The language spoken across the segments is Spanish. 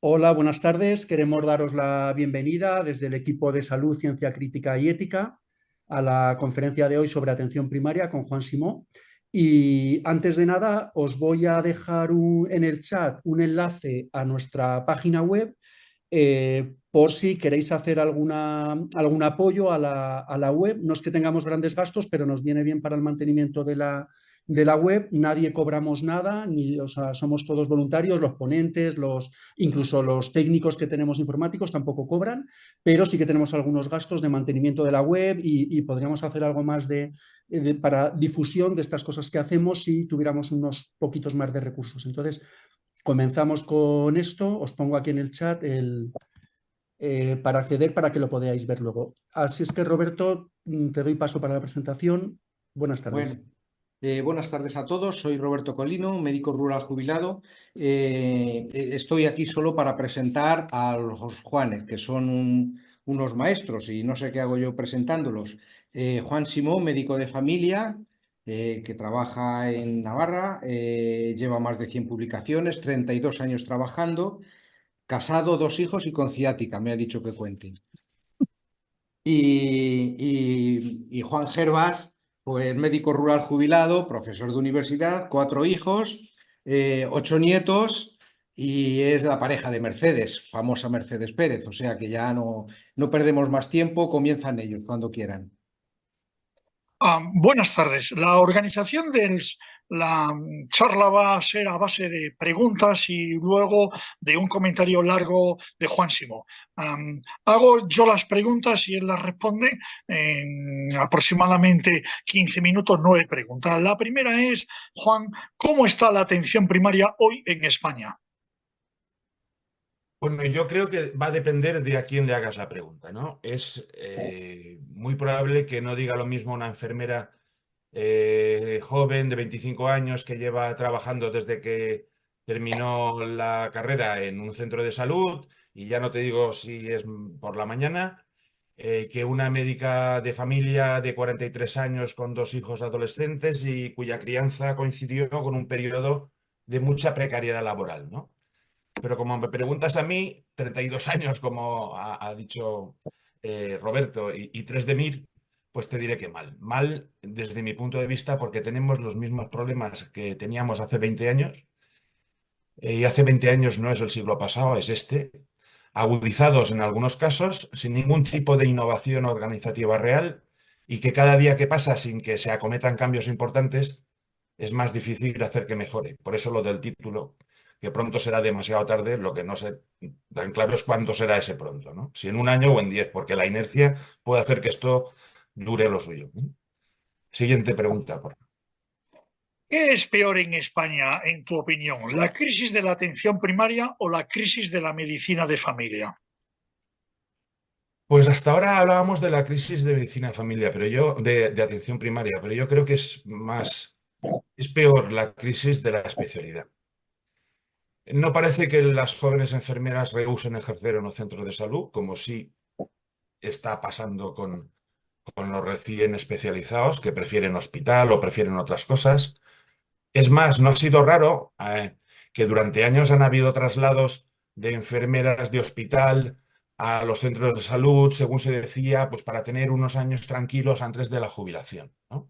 Hola, buenas tardes. Queremos daros la bienvenida desde el equipo de Salud, Ciencia Crítica y Ética a la conferencia de hoy sobre atención primaria con Juan Simó. Y antes de nada, os voy a dejar en el chat un enlace a nuestra página web por si queréis hacer algún apoyo a la web. No es que tengamos grandes gastos, pero nos viene bien para el mantenimiento de la web. Nadie cobramos nada, o sea, somos todos voluntarios, los ponentes, incluso los técnicos que tenemos informáticos tampoco cobran, pero sí que tenemos algunos gastos de mantenimiento de la web y podríamos hacer algo más para difusión de estas cosas que hacemos si tuviéramos unos poquitos más de recursos. Entonces, comenzamos con esto. Os pongo aquí en el chat para acceder para que lo podáis ver luego. Así es que, Roberto, te doy paso para la presentación. Buenas tardes. Bueno, buenas tardes a todos. Soy Roberto Colino, médico rural jubilado. Estoy aquí solo para presentar a los Juanes, que son unos maestros y no sé qué hago yo presentándolos. Juan Simó, médico de familia, que trabaja en Navarra, lleva más de 100 publicaciones, 32 años trabajando, casado, 2 hijos y con ciática, me ha dicho que cuente. Y Juan Gervas, pues médico rural jubilado, profesor de universidad, 4 hijos, 8 nietos y es la pareja de Mercedes, famosa Mercedes Pérez. O sea que ya no perdemos más tiempo, comienzan ellos cuando quieran. Buenas tardes. La organización de la charla va a ser a base de preguntas y luego de un comentario largo de Juan Simó. Hago yo las preguntas y él las responde en aproximadamente 15 minutos, 9 preguntas. La primera es, Juan, ¿cómo está la atención primaria hoy en España? Bueno, yo creo que va a depender de a quién le hagas la pregunta, ¿no? Es muy probable que no diga lo mismo una enfermera joven de 25 años que lleva trabajando desde que terminó la carrera en un centro de salud, y ya no te digo si es por la mañana, que una médica de familia de 43 años con 2 hijos adolescentes y cuya crianza coincidió con un periodo de mucha precariedad laboral, ¿no? Pero como me preguntas a mí, 32 años, como ha dicho Roberto, y 3 de MIR, pues te diré que mal. Mal desde mi punto de vista porque tenemos los mismos problemas que teníamos hace 20 años. Y hace 20 años no es el siglo pasado, es este. Agudizados en algunos casos, sin ningún tipo de innovación organizativa real, y que cada día que pasa sin que se acometan cambios importantes, es más difícil hacer que mejore. Por eso lo del título, que pronto será demasiado tarde, lo que no sé tan claro es cuándo será ese pronto, ¿no? Si en un año o en 10, porque la inercia puede hacer que esto dure lo suyo, ¿no? Siguiente pregunta, por favor. ¿Qué es peor en España, en tu opinión? ¿La crisis de la atención primaria o la crisis de la medicina de familia? Pues hasta ahora hablábamos de la crisis de medicina de familia, pero de atención primaria, pero yo creo que es peor la crisis de la especialidad. No parece que las jóvenes enfermeras rehúsen ejercer en los centros de salud, como sí está pasando con los recién especializados que prefieren hospital o prefieren otras cosas. Es más, no ha sido raro que durante años han habido traslados de enfermeras de hospital a los centros de salud, según se decía, pues para tener unos años tranquilos antes de la jubilación, ¿no?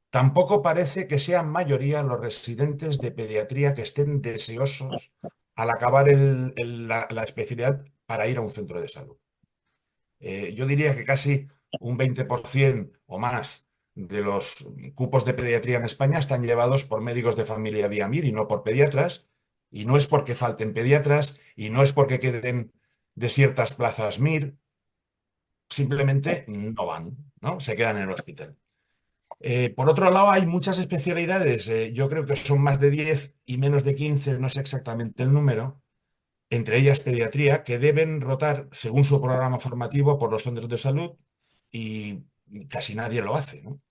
Tampoco parece que sean mayoría los residentes de pediatría que estén deseosos al acabar la especialidad para ir a un centro de salud. Yo diría que casi un 20% o más de los cupos de pediatría en España están llevados por médicos de familia vía MIR y no por pediatras, y no es porque falten pediatras y no es porque queden desiertas plazas MIR, simplemente no van, ¿no? Se quedan en el hospital. Por otro lado, hay muchas especialidades, yo creo que son más de 10 y menos de 15, no sé exactamente el número, entre ellas pediatría, que deben rotar según su programa formativo por los centros de salud, y casi nadie lo hace, ¿no?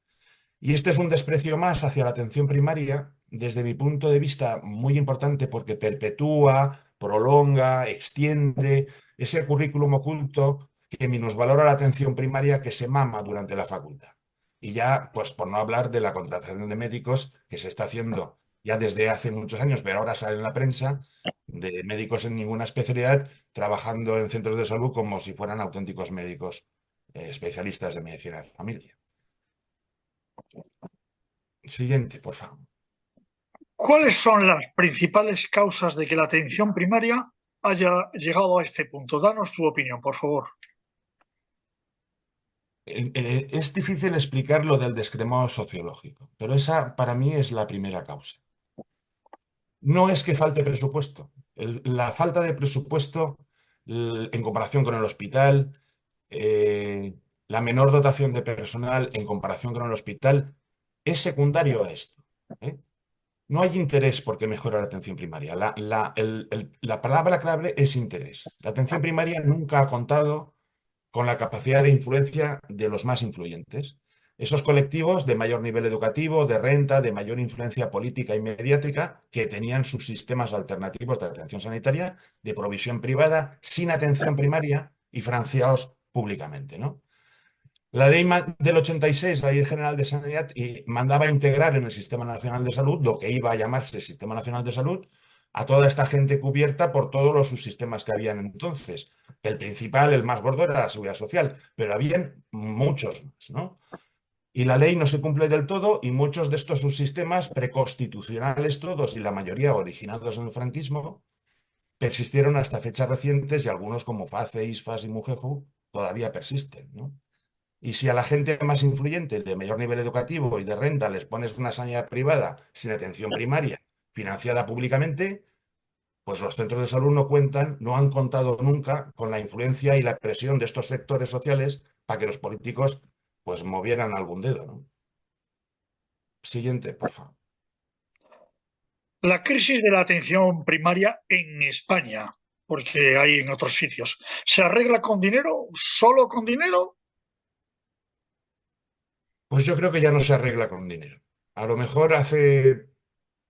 Y este es un desprecio más hacia la atención primaria, desde mi punto de vista muy importante, porque perpetúa, prolonga, extiende ese currículum oculto que minusvalora la atención primaria que se mama durante la facultad. Y ya, pues por no hablar de la contratación de médicos que se está haciendo ya desde hace muchos años, pero ahora sale en la prensa, de médicos en ninguna especialidad trabajando en centros de salud como si fueran auténticos médicos especialistas de medicina de familia. Siguiente, por favor. ¿Cuáles son las principales causas de que la atención primaria haya llegado a este punto? Danos tu opinión, por favor. Es difícil explicar lo del descremado sociológico, pero esa para mí es la primera causa. No es que falte presupuesto. La falta de presupuesto en comparación con el hospital, la menor dotación de personal en comparación con el hospital, es secundario a esto, ¿eh? No hay interés porque mejora la atención primaria. La palabra clave es interés. La atención primaria nunca ha contado con la capacidad de influencia de los más influyentes. Esos colectivos de mayor nivel educativo, de renta, de mayor influencia política y mediática, que tenían sus sistemas alternativos de atención sanitaria, de provisión privada, sin atención primaria y financiados públicamente, ¿no? La ley del 86, la Ley General de Sanidad, mandaba integrar en el Sistema Nacional de Salud lo que iba a llamarse Sistema Nacional de Salud a toda esta gente cubierta por todos los subsistemas que habían entonces. El principal, el más gordo, era la Seguridad Social, pero habían muchos más, ¿no? Y la ley no se cumple del todo y muchos de estos subsistemas preconstitucionales todos y la mayoría originados en el franquismo persistieron hasta fechas recientes y algunos como FACE, ISFAS y MUGEFU todavía persisten, ¿no? Y si a la gente más influyente, de mayor nivel educativo y de renta, les pones una sanidad privada sin atención primaria, financiada públicamente, pues los centros de salud no han contado nunca con la influencia y la presión de estos sectores sociales para que los políticos pues movieran algún dedo, ¿no? Siguiente, por favor. La crisis de la atención primaria en España, porque hay en otros sitios, ¿se arregla con dinero? ¿Solo con dinero? Pues yo creo que ya no se arregla con dinero. A lo mejor hace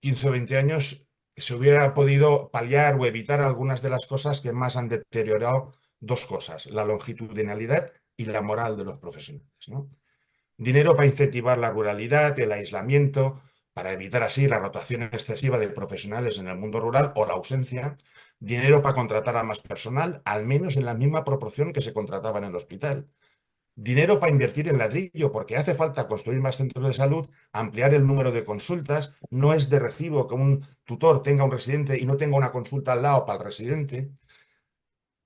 15 o 20 años se hubiera podido paliar o evitar algunas de las cosas que más han deteriorado dos cosas, la longitudinalidad y la moral de los profesionales, ¿no? Dinero para incentivar la ruralidad, el aislamiento, para evitar así la rotación excesiva de profesionales en el mundo rural o la ausencia. Dinero para contratar a más personal, al menos en la misma proporción que se contrataba en el hospital. Dinero para invertir en ladrillo, porque hace falta construir más centros de salud, ampliar el número de consultas. No es de recibo que un tutor tenga un residente y no tenga una consulta al lado para el residente.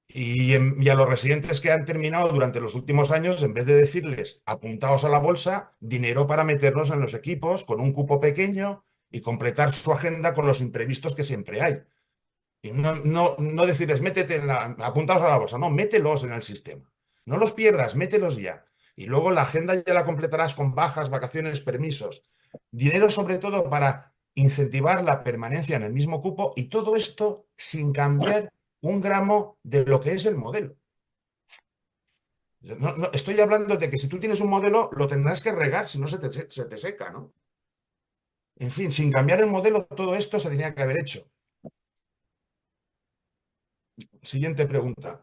Y a los residentes que han terminado durante los últimos años, en vez de decirles apuntaos a la bolsa, dinero para meterlos en los equipos con un cupo pequeño y completar su agenda con los imprevistos que siempre hay. Y no decirles apuntaos a la bolsa, no, mételos en el sistema. No los pierdas, mételos ya. Y luego la agenda ya la completarás con bajas, vacaciones, permisos. Dinero sobre todo para incentivar la permanencia en el mismo cupo y todo esto sin cambiar un gramo de lo que es el modelo. Estoy hablando de que si tú tienes un modelo, lo tendrás que regar, si no se te seca, ¿no? En fin, sin cambiar el modelo, todo esto se tenía que haber hecho. Siguiente pregunta.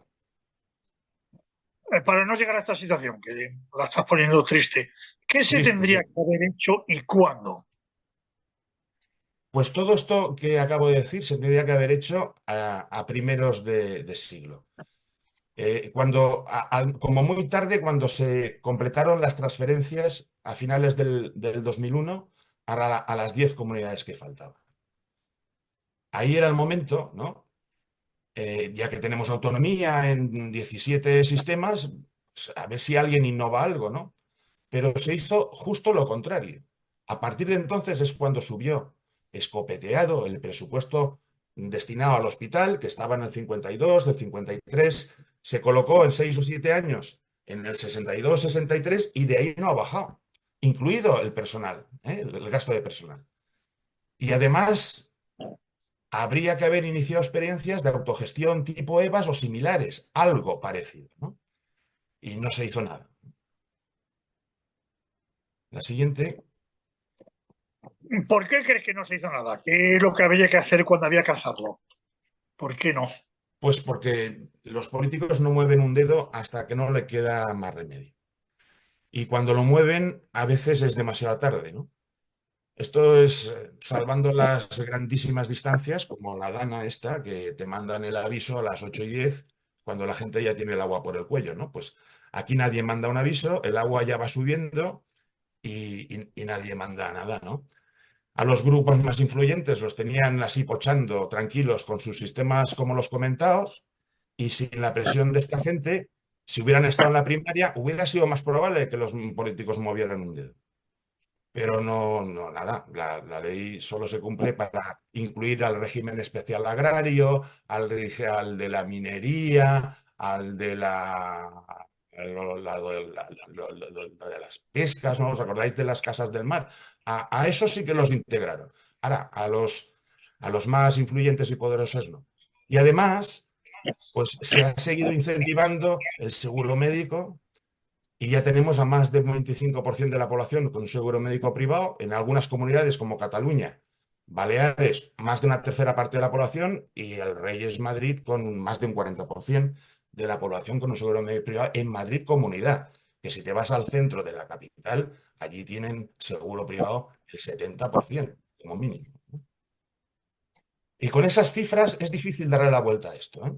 Para no llegar a esta situación, que la estás poniendo triste, ¿qué se tendría que haber hecho y cuándo? Pues todo esto que acabo de decir se tendría que haber hecho a primeros de siglo. Como muy tarde, cuando se completaron las transferencias a finales del 2001 a las 10 comunidades que faltaban. Ahí era el momento, ¿no? Ya que tenemos autonomía en 17 sistemas, pues, a ver si alguien innova algo, ¿no? Pero se hizo justo lo contrario. A partir de entonces es cuando subió escopeteado el presupuesto destinado al hospital, que estaba en el 52, el 53, se colocó en 6 o 7 años en el 62, 63 y de ahí no ha bajado, incluido el personal, el gasto de personal. Y además habría que haber iniciado experiencias de autogestión tipo EVAs o similares, algo parecido, ¿no? Y no se hizo nada. La siguiente. ¿Por qué crees que no se hizo nada? ¿Qué es lo que había que hacer cuando había que hacerlo? ¿Por qué no? Pues porque los políticos no mueven un dedo hasta que no le queda más remedio. Y cuando lo mueven, a veces es demasiado tarde, ¿no? Esto es salvando las grandísimas distancias, como la Dana esta, que te mandan el aviso a las 8:10 cuando la gente ya tiene el agua por el cuello, ¿no? Pues aquí nadie manda un aviso, el agua ya va subiendo y nadie manda nada, ¿no? A los grupos más influyentes los tenían así pochando, tranquilos, con sus sistemas como los comentados, y sin la presión de esta gente, si hubieran estado en la primaria, hubiera sido más probable que los políticos movieran un dedo. Pero no, no, nada, la ley solo se cumple para incluir al régimen especial agrario, al de la minería, al de de las pescas, ¿no? ¿Os acordáis de las casas del mar? A eso sí que los integraron. Ahora, a los más influyentes y poderosos no. Y además, pues se ha seguido incentivando el seguro médico y ya tenemos a más del 25% de la población con un seguro médico privado. En algunas comunidades como Cataluña, Baleares, más de una tercera parte de la población, y el Rey es Madrid con más de un 40% de la población con un seguro médico privado en Madrid comunidad. Que si te vas al centro de la capital, allí tienen seguro privado el 70% como mínimo. Y con esas cifras es difícil darle la vuelta a esto, ¿eh?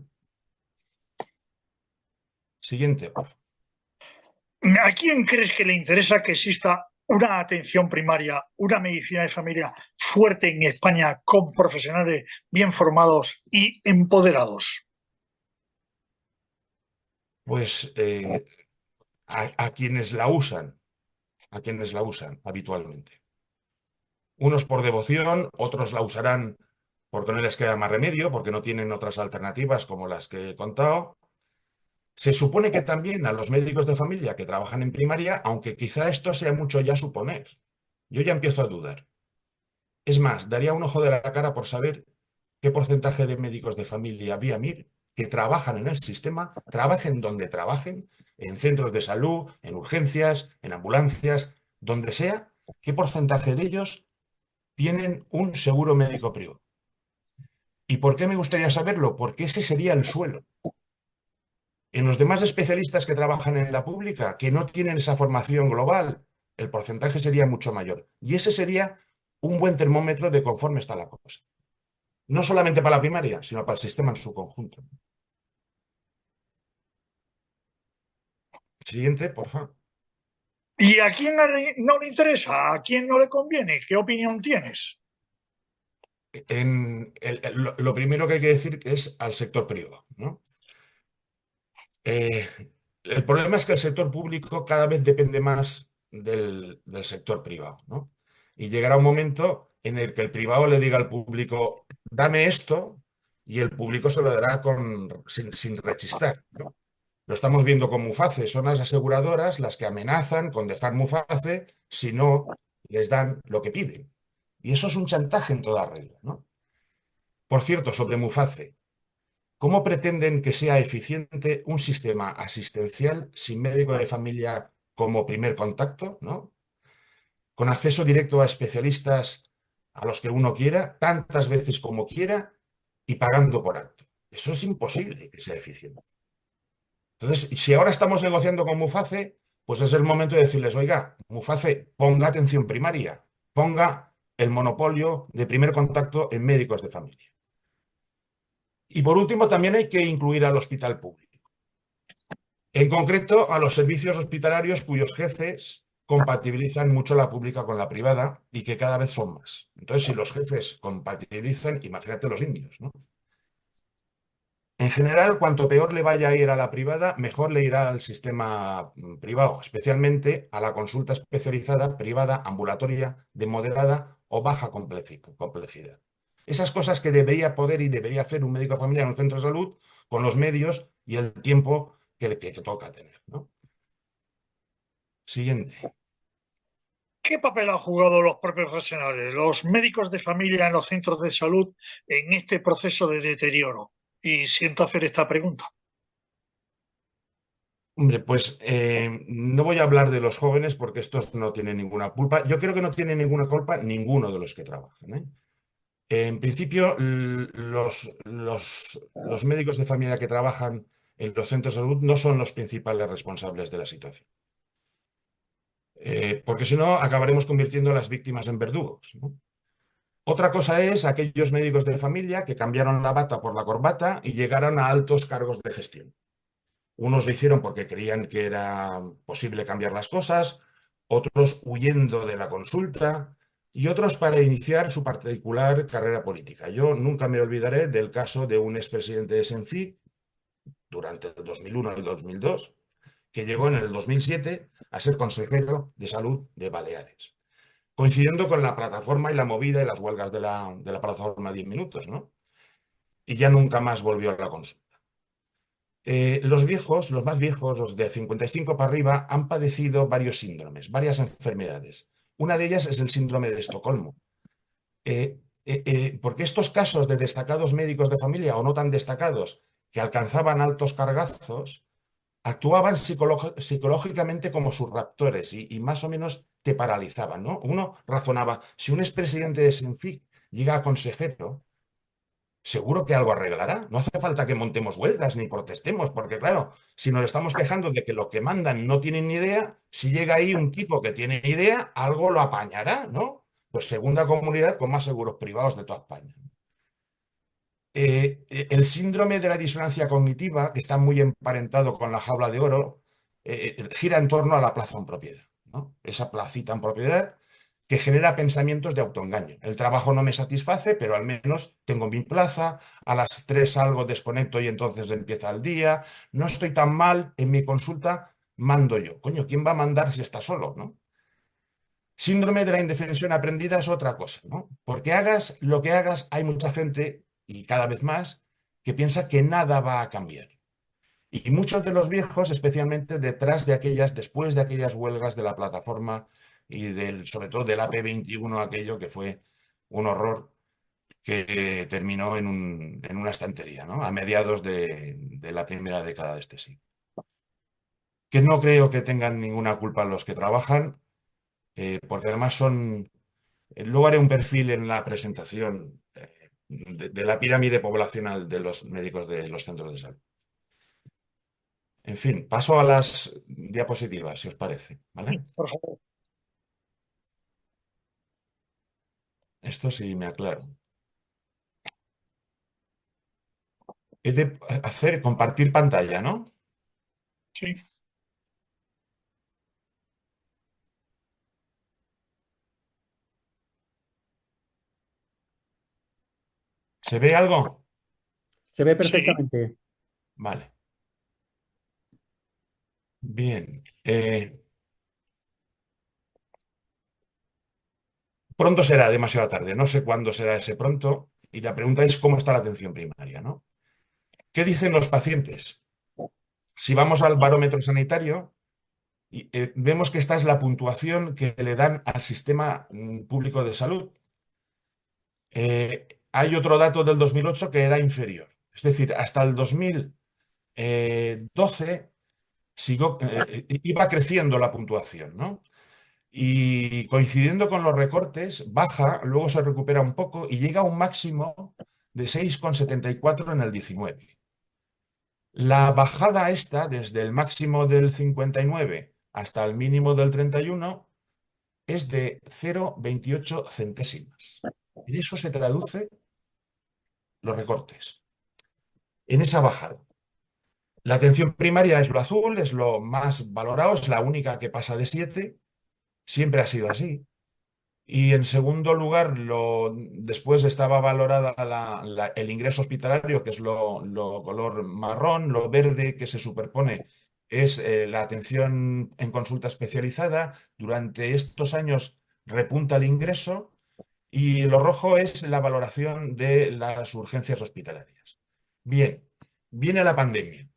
Siguiente, por favor. ¿A quién crees que le interesa que exista una atención primaria, una medicina de familia fuerte en España con profesionales bien formados y empoderados? Pues a quienes la usan, habitualmente. Unos por devoción, otros la usarán porque no les queda más remedio, porque no tienen otras alternativas como las que he contado. Se supone que también a los médicos de familia que trabajan en primaria, aunque quizá esto sea mucho ya suponer. Yo ya empiezo a dudar. Es más, daría un ojo de la cara por saber qué porcentaje de médicos de familia vía MIR que trabajan en el sistema, trabajen donde trabajen, en centros de salud, en urgencias, en ambulancias, donde sea, qué porcentaje de ellos tienen un seguro médico privado. ¿Y por qué me gustaría saberlo? Porque ese sería el suelo. En los demás especialistas que trabajan en la pública, que no tienen esa formación global, el porcentaje sería mucho mayor. Y ese sería un buen termómetro de conforme está la cosa. No solamente para la primaria, sino para el sistema en su conjunto. Siguiente, por favor. ¿Y a quién no le interesa? ¿A quién no le conviene? ¿Qué opinión tienes? Lo primero que hay que decir es al sector privado, ¿no? El problema es que el sector público cada vez depende más del sector privado, ¿no? Y llegará un momento en el que el privado le diga al público, dame esto, y el público se lo dará sin rechistar, ¿no? Lo estamos viendo con Muface, son las aseguradoras las que amenazan con dejar Muface si no les dan lo que piden. Y eso es un chantaje en toda regla, ¿no? Por cierto, sobre Muface, ¿cómo pretenden que sea eficiente un sistema asistencial sin médico de familia como primer contacto, ¿no? Con acceso directo a especialistas a los que uno quiera, tantas veces como quiera y pagando por acto? Eso es imposible que sea eficiente. Entonces, si ahora estamos negociando con Muface, pues es el momento de decirles, oiga, Muface, ponga atención primaria, ponga el monopolio de primer contacto en médicos de familia. Y por último, también hay que incluir al hospital público. En concreto, a los servicios hospitalarios cuyos jefes compatibilizan mucho la pública con la privada y que cada vez son más. Entonces, si los jefes compatibilizan, imagínate los indios, ¿no? En general, cuanto peor le vaya a ir a la privada, mejor le irá al sistema privado, especialmente a la consulta especializada privada, ambulatoria, de moderada o baja complejidad. Esas cosas que debería poder y debería hacer un médico familiar en un centro de salud con los medios y el tiempo que toca tener, ¿no? Siguiente. ¿Qué papel han jugado los propios profesionales, los médicos de familia en los centros de salud en este proceso de deterioro? Y siento hacer esta pregunta. Hombre, pues no voy a hablar de los jóvenes porque estos no tienen ninguna culpa. Yo creo que no tienen ninguna culpa ninguno de los que trabajan, ¿eh? En principio, los médicos de familia que trabajan en los centros de salud no son los principales responsables de la situación. porque si no acabaremos convirtiendo a las víctimas en verdugos, ¿no? Otra cosa es aquellos médicos de familia que cambiaron la bata por la corbata y llegaron a altos cargos de gestión. Unos lo hicieron porque creían que era posible cambiar las cosas, otros huyendo de la consulta y otros para iniciar su particular carrera política. Yo nunca me olvidaré del caso de un expresidente de Senfic durante el 2001 y el 2002, que llegó en el 2007 a ser consejero de salud de Baleares, coincidiendo con la plataforma y la movida y las huelgas de la plataforma 10 minutos, ¿no? Y ya nunca más volvió a la consulta. Los viejos, los más viejos, los de 55 para arriba, han padecido varios síndromes, varias enfermedades. Una de ellas es el síndrome de Estocolmo. Porque estos casos de destacados médicos de familia o no tan destacados que alcanzaban altos cargazos, actuaban psicológicamente como sus raptores y más o menos te paralizaban, ¿no? Uno razonaba, si un expresidente de Senfic llega a consejero, seguro que algo arreglará. No hace falta que montemos huelgas ni protestemos, porque claro, si nos estamos quejando de que lo que mandan no tienen ni idea, si llega ahí un tipo que tiene idea, algo lo apañará, ¿no? Pues segunda comunidad con más seguros privados de toda España. El síndrome de la disonancia cognitiva, que está muy emparentado con la jaula de oro, gira en torno a la plaza en propiedad, ¿no? Esa placita en propiedad que genera pensamientos de autoengaño. El trabajo no me satisface, pero al menos tengo mi plaza, a las 3 salgo, desconecto y entonces empieza el día, no estoy tan mal, en mi consulta mando yo. Coño, ¿quién va a mandar si está solo, no? Síndrome de la indefensión aprendida es otra cosa, ¿no? Porque hagas lo que hagas, hay mucha gente, y cada vez más, que piensa que nada va a cambiar. Y muchos de los viejos, especialmente después de aquellas huelgas de la plataforma y sobre todo del AP21, aquello que fue un horror que terminó en una estantería, ¿no? A mediados de la primera década de este siglo. Que no creo que tengan ninguna culpa los que trabajan, porque además son. Luego haré un perfil en la presentación de la pirámide poblacional de los médicos de los centros de salud. En fin, paso a las diapositivas, si os parece, ¿vale? Por favor. Esto sí me aclaro. He de compartir pantalla, ¿no? Sí. ¿Se ve algo? Se ve Sí. perfectamente. Vale. Bien. Pronto será demasiado tarde. No sé cuándo será ese pronto. Y la pregunta es cómo está la atención primaria, ¿no? ¿Qué dicen los pacientes? Si vamos al barómetro sanitario, vemos que esta es la puntuación que le dan al sistema público de salud. Hay otro dato del 2008 que era inferior. Es decir, hasta el 2012 iba creciendo la puntuación, ¿no? Y coincidiendo con los recortes, baja, luego se recupera un poco y llega a un máximo de 6,74 en el 19. La bajada esta, desde el máximo del 59 hasta el mínimo del 31, es de 0,28 centésimas. En eso se traduce los recortes, en esa bajada. La atención primaria es lo azul, es lo más valorado, es la única que pasa de 7, siempre ha sido así. Y en segundo lugar, después estaba valorada el ingreso hospitalario, que es lo color marrón, lo verde que se superpone es la atención en consulta especializada. Durante estos años repunta el ingreso y lo rojo es la valoración de las urgencias hospitalarias. Bien, viene la pandemia.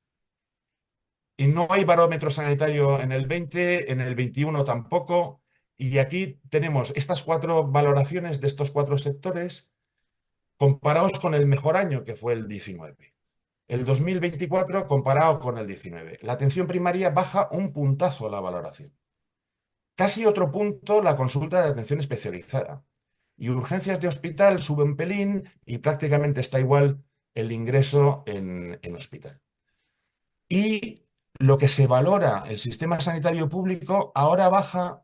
Y no hay barómetro sanitario en el 20, en el 21 tampoco. Y aquí tenemos estas 4 valoraciones de estos 4 sectores comparados con el mejor año, que fue el 19. El 2024 comparado con el 19. La atención primaria baja un puntazo la valoración. Casi otro punto la consulta de atención especializada. Y urgencias de hospital sube un pelín y prácticamente está igual el ingreso en hospital. Y lo que se valora el sistema sanitario público ahora baja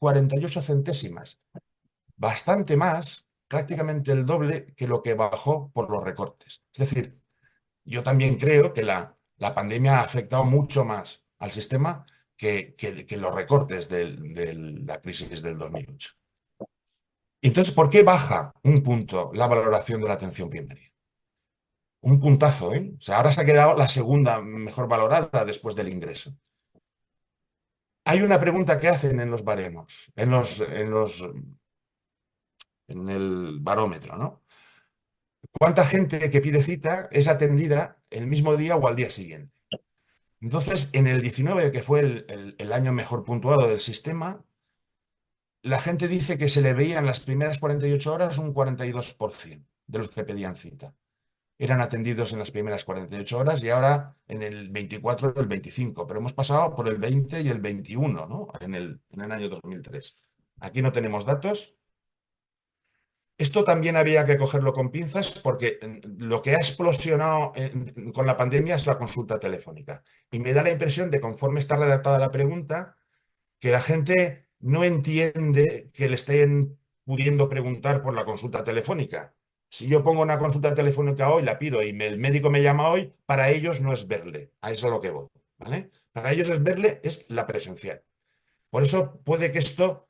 48 centésimas, bastante más, prácticamente el doble que lo que bajó por los recortes. Es decir, yo también creo que la pandemia ha afectado mucho más al sistema que los recortes de la crisis del 2008. Entonces, ¿por qué baja un punto la valoración de la atención primaria? Un puntazo, ¿eh? O sea, ahora se ha quedado la segunda mejor valorada después del ingreso. Hay una pregunta que hacen en los baremos, en el barómetro, ¿no? ¿Cuánta gente que pide cita es atendida el mismo día o al día siguiente? Entonces, en el 19, que fue el año mejor puntuado del sistema, la gente dice que se le veía en las primeras 48 horas un 42% de los que pedían cita. Eran atendidos en las primeras 48 horas y ahora en el 24 el 25, pero hemos pasado por el 20 y el 21, ¿no? En el año 2003. Aquí no tenemos datos. Esto también había que cogerlo con pinzas porque lo que ha explosionado con la pandemia es la consulta telefónica. Y me da la impresión de, conforme está redactada la pregunta, que la gente no entiende que le estén pudiendo preguntar por la consulta telefónica. Si yo pongo una consulta telefónica hoy, la pido y el médico me llama hoy, para ellos no es verle. A eso es a lo que voy, ¿vale? Para ellos es verle, es la presencial. Por eso puede que esto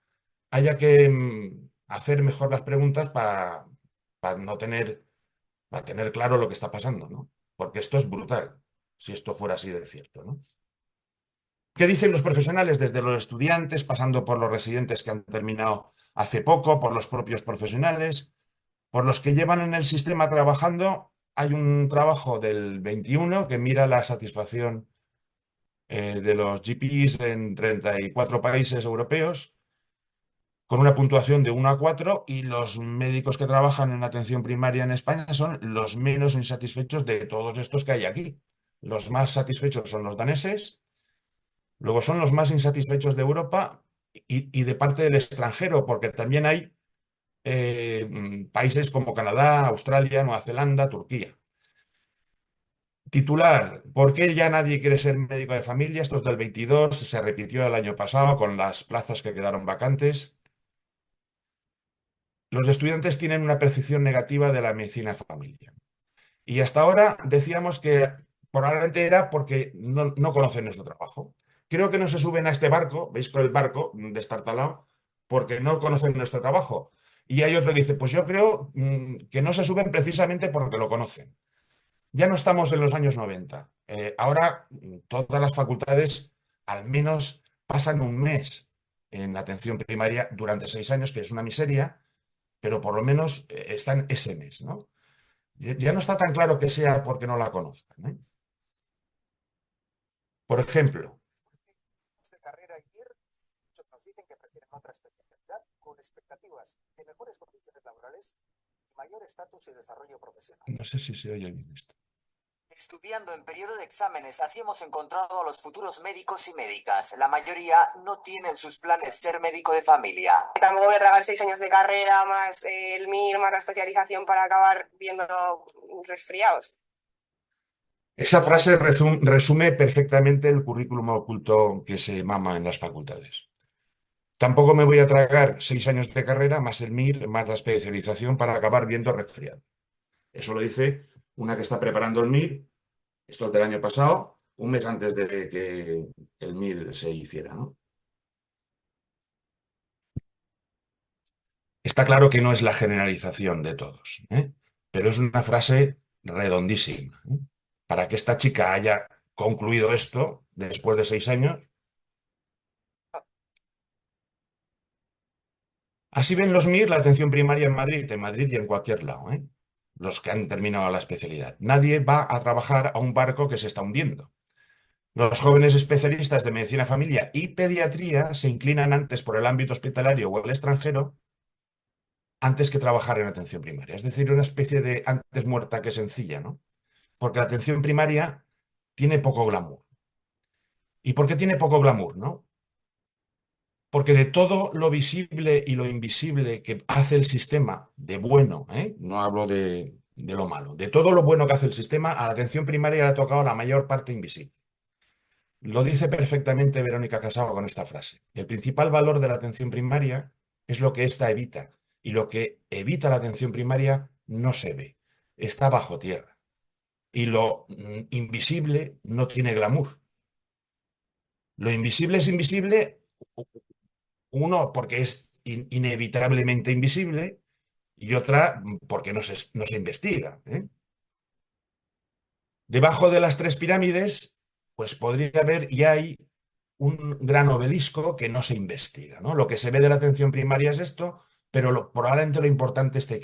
haya que hacer mejor las preguntas para no tener, para tener claro lo que está pasando, ¿no? Porque esto es brutal, si esto fuera así de cierto, ¿no? ¿Qué dicen los profesionales? Desde los estudiantes, pasando por los residentes que han terminado hace poco, por los propios profesionales, por los que llevan en el sistema trabajando. Hay un trabajo del 21 que mira la satisfacción de los GPs en 34 países europeos, con una puntuación de 1 a 4, y los médicos que trabajan en atención primaria en España son los menos insatisfechos de todos estos que hay aquí. Los más satisfechos son los daneses, luego son los más insatisfechos de Europa y de parte del extranjero, porque también hay países como Canadá, Australia, Nueva Zelanda, Turquía. Titular: ¿por qué ya nadie quiere ser médico de familia? Esto es del 22, se repitió el año pasado con las plazas que quedaron vacantes. Los estudiantes tienen una percepción negativa de la medicina de familia. Y hasta ahora decíamos que probablemente era porque no conocen nuestro trabajo. Creo que no se suben a este barco, veis con el barco destartalado, porque no conocen nuestro trabajo. Y hay otro que dice, pues yo creo que no se suben precisamente porque lo conocen. Ya no estamos en los años 90. Ahora todas las facultades al menos pasan un mes en la atención primaria durante 6 años, que es una miseria, pero por lo menos están ese mes, ¿no? Ya no está tan claro que sea porque no la conozcan, ¿eh? Por ejemplo, de carrera y TIR, muchos nos dicen que prefieren otra especialidad con expectativas de mejores condiciones laborales y mayor estatus y desarrollo profesional. no sé si se oye bien esto. Estudiando en periodo de exámenes, así hemos encontrado a los futuros médicos y médicas. La mayoría no tiene en sus planes ser médico de familia. Tampoco voy a tragar 6 años de carrera, más el MIR, más la especialización para acabar viendo resfriados. Esa frase resume perfectamente el currículum oculto que se mama en las facultades. Tampoco me voy a tragar 6 años de carrera, más el MIR, más la especialización para acabar viendo resfriado. Eso lo dice una que está preparando el MIR, esto es del año pasado, un mes antes de que el MIR se hiciera, ¿no? Está claro que no es la generalización de todos, ¿eh? Pero es una frase redondísima, ¿eh? Para que esta chica haya concluido esto después de 6 años. Así ven los MIR la atención primaria en Madrid y en cualquier lado, ¿eh? Los que han terminado la especialidad. Nadie va a trabajar a un barco que se está hundiendo. Los jóvenes especialistas de medicina familia y pediatría se inclinan antes por el ámbito hospitalario o el extranjero antes que trabajar en atención primaria. Es decir, una especie de antes muerta que sencilla, ¿no? Porque la atención primaria tiene poco glamour. ¿Y por qué tiene poco glamour, no? Porque de todo lo visible y lo invisible que hace el sistema de bueno, no hablo de lo malo, de todo lo bueno que hace el sistema, a la atención primaria le ha tocado la mayor parte invisible. Lo dice perfectamente Verónica Casado con esta frase. El principal valor de la atención primaria es lo que ésta evita, y lo que evita la atención primaria no se ve, está bajo tierra. Y lo invisible no tiene glamour. Lo invisible es invisible, uno, porque es inevitablemente invisible, y otra, porque no se investiga, ¿eh? Debajo de las tres pirámides, pues podría haber y hay un gran obelisco que no se investiga, ¿no? Lo que se ve de la atención primaria es esto, pero probablemente lo importante esté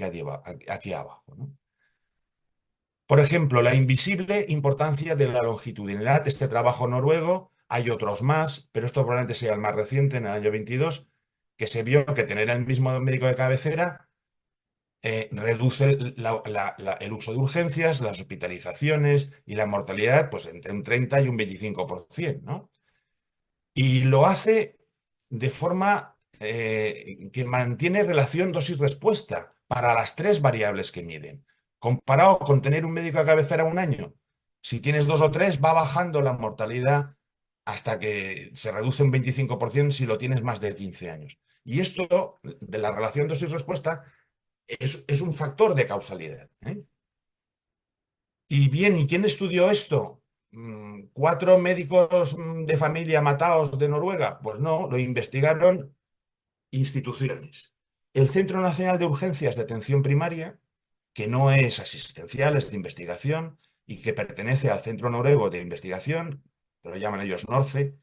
aquí abajo, ¿no? Por ejemplo, la invisible importancia de la longitudinalidad, este trabajo noruego, hay otros más, pero esto probablemente sea el más reciente, en el año 22, que se vio que tener el mismo médico de cabecera reduce el uso de urgencias, las hospitalizaciones y la mortalidad pues entre un 30 y un 25%, ¿no? Y lo hace de forma que mantiene relación dosis-respuesta para las tres variables que miden. Comparado con tener un médico de cabecera un año, si tienes 2 o 3, va bajando la mortalidad hasta que se reduce un 25% si lo tienes más de 15 años. Y esto, de la relación dosis-respuesta, es un factor de causalidad, ¿eh? Y bien, ¿y quién estudió esto? ¿4 médicos de familia matados de Noruega? Pues no, lo investigaron instituciones. El Centro Nacional de Urgencias de Atención Primaria, que no es asistencial, es de investigación y que pertenece al Centro Noruego de Investigación, que lo llaman ellos NORCE,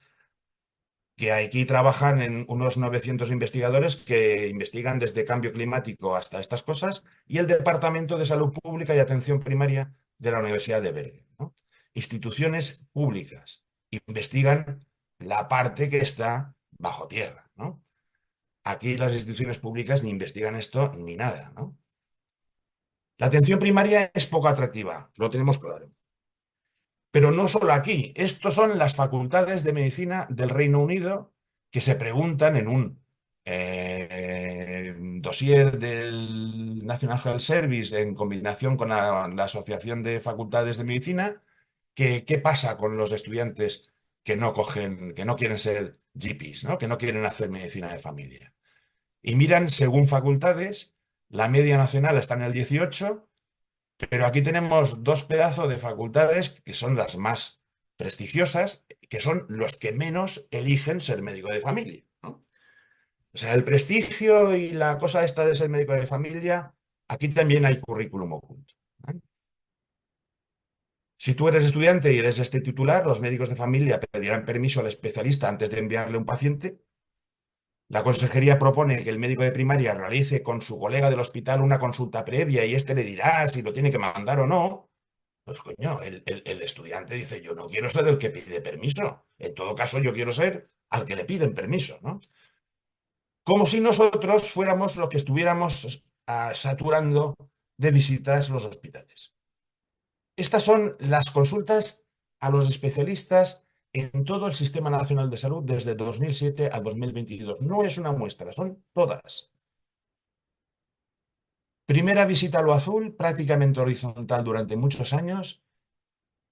que aquí trabajan en unos 900 investigadores que investigan desde cambio climático hasta estas cosas, y el Departamento de Salud Pública y Atención Primaria de la Universidad de Bergen, ¿no? Instituciones públicas investigan la parte que está bajo tierra, ¿no? Aquí las instituciones públicas ni investigan esto ni nada, ¿no? La atención primaria es poco atractiva, lo tenemos claro. Pero no solo aquí, estos son las facultades de medicina del Reino Unido que se preguntan en un dossier del National Health Service en combinación con la Asociación de Facultades de Medicina, qué pasa con los estudiantes que no quieren ser GPs, ¿no? Que no quieren hacer medicina de familia. Y miran según facultades, la media nacional está en el 18, pero aquí tenemos 2 pedazos de facultades que son las más prestigiosas, que son los que menos eligen ser médico de familia, ¿no? O sea, el prestigio y la cosa esta de ser médico de familia, aquí también hay currículum oculto, ¿eh? Si tú eres estudiante y eres este titular, los médicos de familia pedirán permiso al especialista antes de enviarle un paciente. La consejería propone que el médico de primaria realice con su colega del hospital una consulta previa y este le dirá si lo tiene que mandar o no. Pues coño, el estudiante dice, yo no quiero ser el que pide permiso. En todo caso, yo quiero ser al que le piden permiso, ¿no? Como si nosotros fuéramos los que estuviéramos saturando de visitas los hospitales. Estas son las consultas a los especialistas en todo el Sistema Nacional de Salud desde 2007 a 2022. No es una muestra, son todas. Primera visita a lo azul, prácticamente horizontal durante muchos años.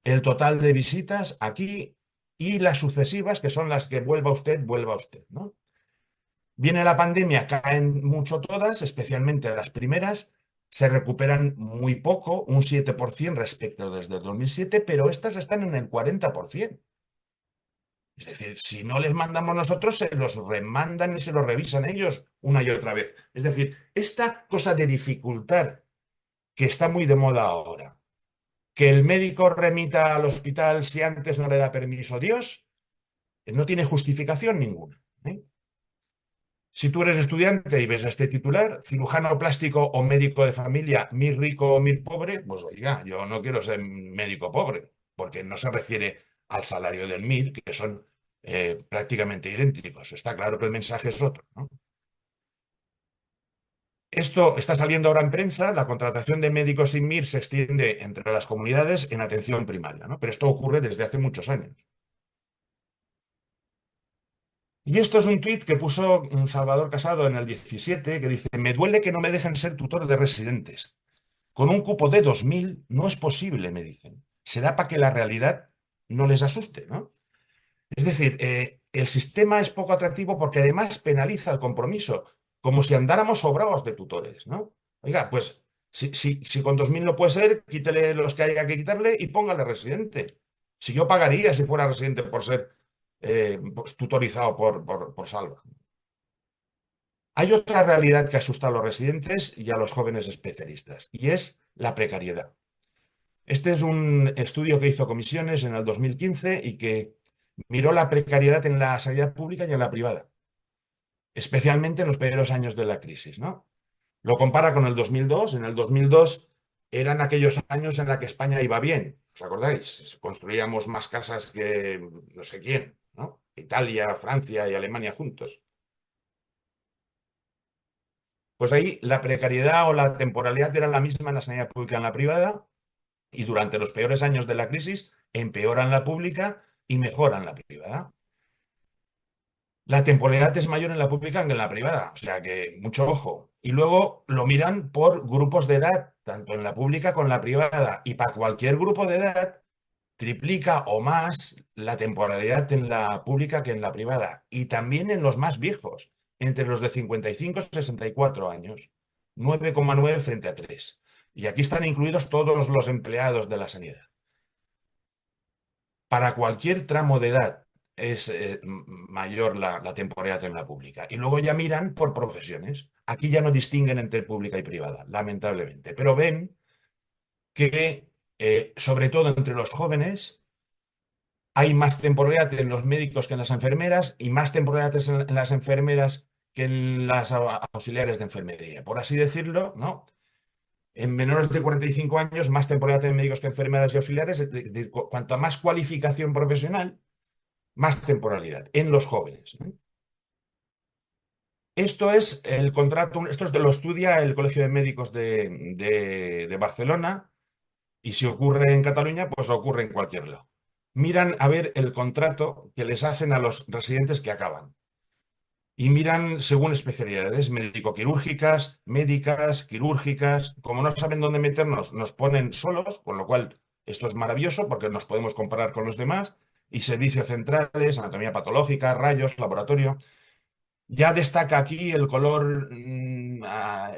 El total de visitas aquí y las sucesivas, que son las que vuelva usted, ¿no? Viene la pandemia, caen mucho todas, especialmente las primeras, se recuperan muy poco, un 7% respecto desde 2007, pero estas están en el 40%. Es decir, si no les mandamos nosotros, se los remandan y se los revisan ellos una y otra vez. Es decir, esta cosa de dificultar que está muy de moda ahora, que el médico remita al hospital si antes no le da permiso Dios, no tiene justificación ninguna, ¿eh? Si tú eres estudiante y ves a este titular, cirujano plástico o médico de familia, mir rico o mir pobre, pues oiga, yo no quiero ser médico pobre, porque no se refiere al salario del MIR, que son prácticamente idénticos. Está claro que el mensaje es otro, ¿no? Esto está saliendo ahora en prensa, la contratación de médicos sin MIR se extiende entre las comunidades en atención primaria, ¿no? Pero esto ocurre desde hace muchos años. Y esto es un tuit que puso Salvador Casado en el 17, que dice, me duele que no me dejen ser tutor de residentes. Con un cupo de 2000 no es posible, me dicen. Será para que la realidad no les asuste, ¿no? Es decir, el sistema es poco atractivo porque además penaliza el compromiso, como si andáramos sobrados de tutores, ¿no? Oiga, pues si con 2.000 no puede ser, quítele los que haya que quitarle y póngale residente. Si yo pagaría si fuera residente por ser pues, tutorizado por Salva. Hay otra realidad que asusta a los residentes y a los jóvenes especialistas, y es la precariedad. Este es un estudio que hizo Comisiones en el 2015 y que miró la precariedad en la sanidad pública y en la privada, especialmente en los primeros años de la crisis, ¿no? Lo compara con el 2002. En el 2002 eran aquellos años en los que España iba bien. ¿Os acordáis? Construíamos más casas que no sé quién, ¿no? Italia, Francia y Alemania juntos. Pues ahí la precariedad o la temporalidad era la misma en la sanidad pública y en la privada, y durante los peores años de la crisis empeoran la pública y mejoran la privada. La temporalidad es mayor en la pública que en la privada, o sea que mucho ojo. Y luego lo miran por grupos de edad, tanto en la pública como en la privada, y para cualquier grupo de edad triplica o más la temporalidad en la pública que en la privada, y también en los más viejos, entre los de 55 y 64 años, 9,9 frente a 3. Y aquí están incluidos todos los empleados de la sanidad. Para cualquier tramo de edad es mayor la temporalidad en la pública. Y luego ya miran por profesiones. Aquí ya no distinguen entre pública y privada, lamentablemente. Pero ven que, sobre todo entre los jóvenes, hay más temporalidad en los médicos que en las enfermeras y más temporalidad en las enfermeras que en las auxiliares de enfermería. Por así decirlo, ¿no? En menores de 45 años, más temporalidad en médicos que enfermeras y auxiliares. Cuanto más cualificación profesional, más temporalidad en los jóvenes. Esto es el contrato, esto es de lo estudia el Colegio de Médicos de Barcelona, y si ocurre en Cataluña, pues ocurre en cualquier lado. Miran a ver el contrato que les hacen a los residentes que acaban. Y miran según especialidades médico-quirúrgicas, médicas, quirúrgicas. Como no saben dónde meternos, nos ponen solos, con lo cual esto es maravilloso porque nos podemos comparar con los demás. Y servicios centrales, anatomía patológica, rayos, laboratorio. Ya destaca aquí el color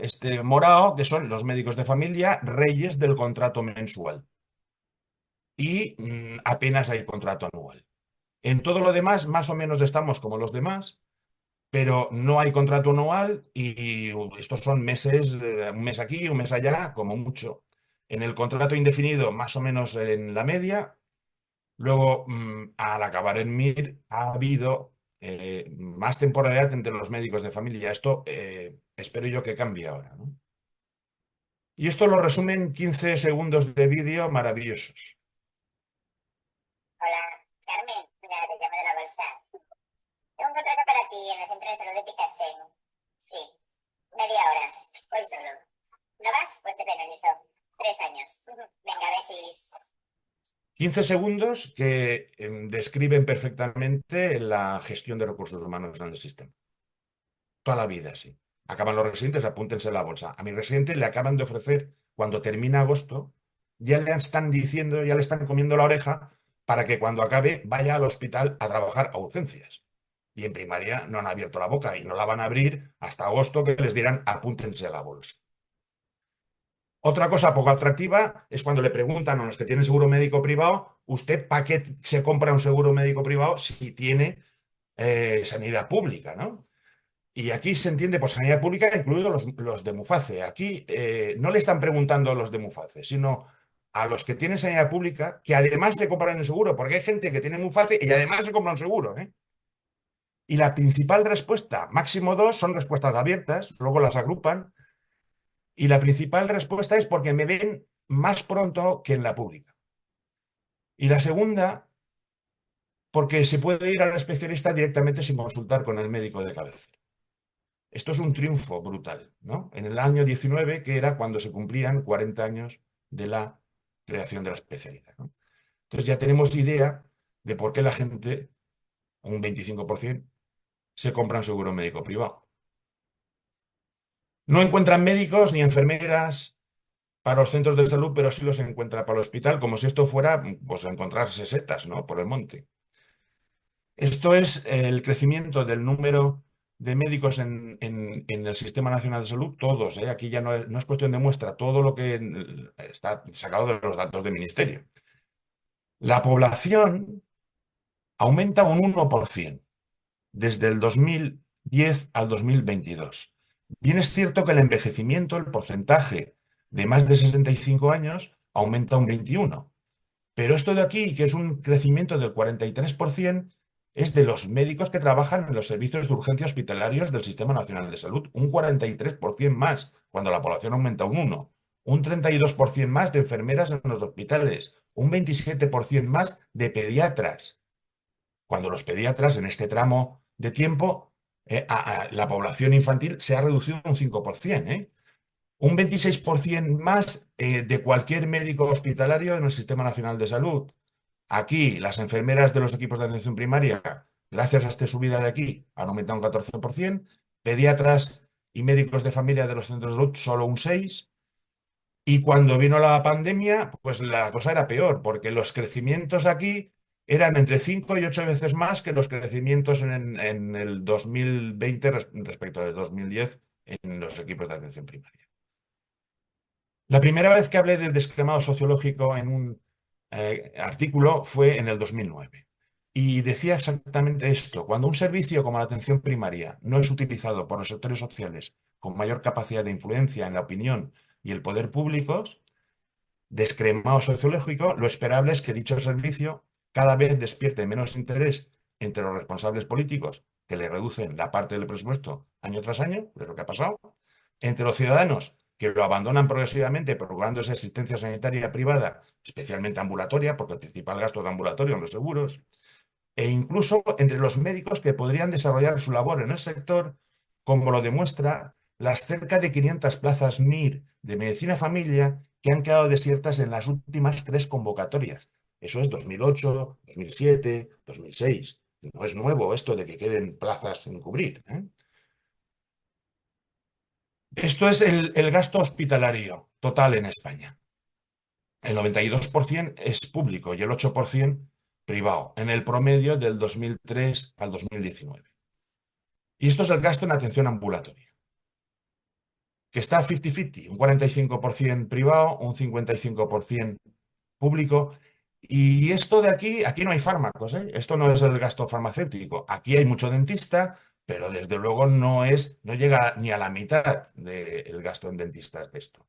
este morado, que son los médicos de familia, reyes del contrato mensual. Y apenas hay contrato anual. En todo lo demás, más o menos estamos como los demás, pero no hay contrato anual y estos son meses, un mes aquí, un mes allá, como mucho. En el contrato indefinido, más o menos en la media. Luego, al acabar en MIR, ha habido más temporalidad entre los médicos de familia. Esto espero yo que cambie ahora, ¿no? Y esto lo resumen 15 segundos de vídeo maravillosos. Hola, Carmen, mira, te llamo de la bolsa. Tengo un contrato para ti en el centro de salud de Picasen. Sí, media hora, hoy solo. ¿No vas? Pues te penalizo. 3 años. Venga, a ver si... 15 segundos que describen perfectamente la gestión de recursos humanos en el sistema. Toda la vida, sí. Acaban los residentes, apúntense en la bolsa. A mi residente le acaban de ofrecer, cuando termina agosto, ya le están diciendo, ya le están comiendo la oreja para que cuando acabe vaya al hospital a trabajar a urgencias. Y en primaria no han abierto la boca y no la van a abrir hasta agosto, que les dirán apúntense a la bolsa. Otra cosa poco atractiva es cuando le preguntan a los que tienen seguro médico privado, ¿usted para qué se compra un seguro médico privado si tiene sanidad pública, ¿no? Y aquí se entiende por sanidad pública, incluidos los de Muface. Aquí no le están preguntando a los de Muface, sino a los que tienen sanidad pública, que además se compran el seguro, porque hay gente que tiene Muface y además se compra un seguro, ¿eh? Y la principal respuesta, máximo 2, son respuestas abiertas, luego las agrupan. Y la principal respuesta es porque me ven más pronto que en la pública. Y la segunda, porque se puede ir al especialista directamente sin consultar con el médico de cabecera. Esto es un triunfo brutal, ¿no? En el año 19, que era cuando se cumplían 40 años de la creación de la especialidad, ¿no? Entonces ya tenemos idea de por qué la gente, un 25%, se compra un seguro médico privado. No encuentran médicos ni enfermeras para los centros de salud, pero sí los encuentra para el hospital, como si esto fuera, pues, encontrarse setas, ¿no? Por el monte. Esto es el crecimiento del número de médicos en el Sistema Nacional de Salud, todos, aquí ya no es cuestión de muestra, todo lo que está sacado de los datos del Ministerio. La población aumenta un 1% desde el 2010 al 2022. Bien es cierto que el envejecimiento, el porcentaje de más de 65 años, aumenta un 21%. Pero esto de aquí, que es un crecimiento del 43%, es de los médicos que trabajan en los servicios de urgencia hospitalarios del Sistema Nacional de Salud. Un 43% más, cuando la población aumenta un 1%. Un 32% más de enfermeras en los hospitales. Un 27% más de pediatras. Cuando los pediatras en este tramo de tiempo, la población infantil se ha reducido un 5%. Un 26% más de cualquier médico hospitalario en el Sistema Nacional de Salud. Aquí, las enfermeras de los equipos de atención primaria, gracias a esta subida de aquí, han aumentado un 14%. Pediatras y médicos de familia de los centros de salud, solo un 6%. Y cuando vino la pandemia, pues la cosa era peor, porque los crecimientos aquí eran entre 5 y 8 veces más que los crecimientos en el 2020 respecto del 2010 en los equipos de atención primaria. La primera vez que hablé del descremado sociológico en un artículo fue en el 2009. Y decía exactamente esto: cuando un servicio como la atención primaria no es utilizado por los sectores sociales con mayor capacidad de influencia en la opinión y el poder públicos, descremado sociológico, lo esperable es que dicho servicio cada vez despierte menos interés entre los responsables políticos, que le reducen la parte del presupuesto año tras año, es lo que ha pasado, entre los ciudadanos, que lo abandonan progresivamente procurándose asistencia sanitaria privada, especialmente ambulatoria, porque el principal gasto es ambulatorio en los seguros, e incluso entre los médicos que podrían desarrollar su labor en el sector, como lo demuestra las cerca de 500 plazas MIR de medicina familia que han quedado desiertas en las últimas 3 convocatorias. Eso es 2008, 2007, 2006. No es nuevo esto de que queden plazas sin cubrir. Esto es el gasto hospitalario total en España. El 92% es público y el 8% privado, en el promedio del 2003 al 2019. Y esto es el gasto en atención ambulatoria, que está 50-50, un 45% privado, un 55% público. Y esto de aquí no hay fármacos, ¿eh? Esto no es el gasto farmacéutico. Aquí hay mucho dentista, pero desde luego no llega ni a la mitad del gasto en dentistas de esto.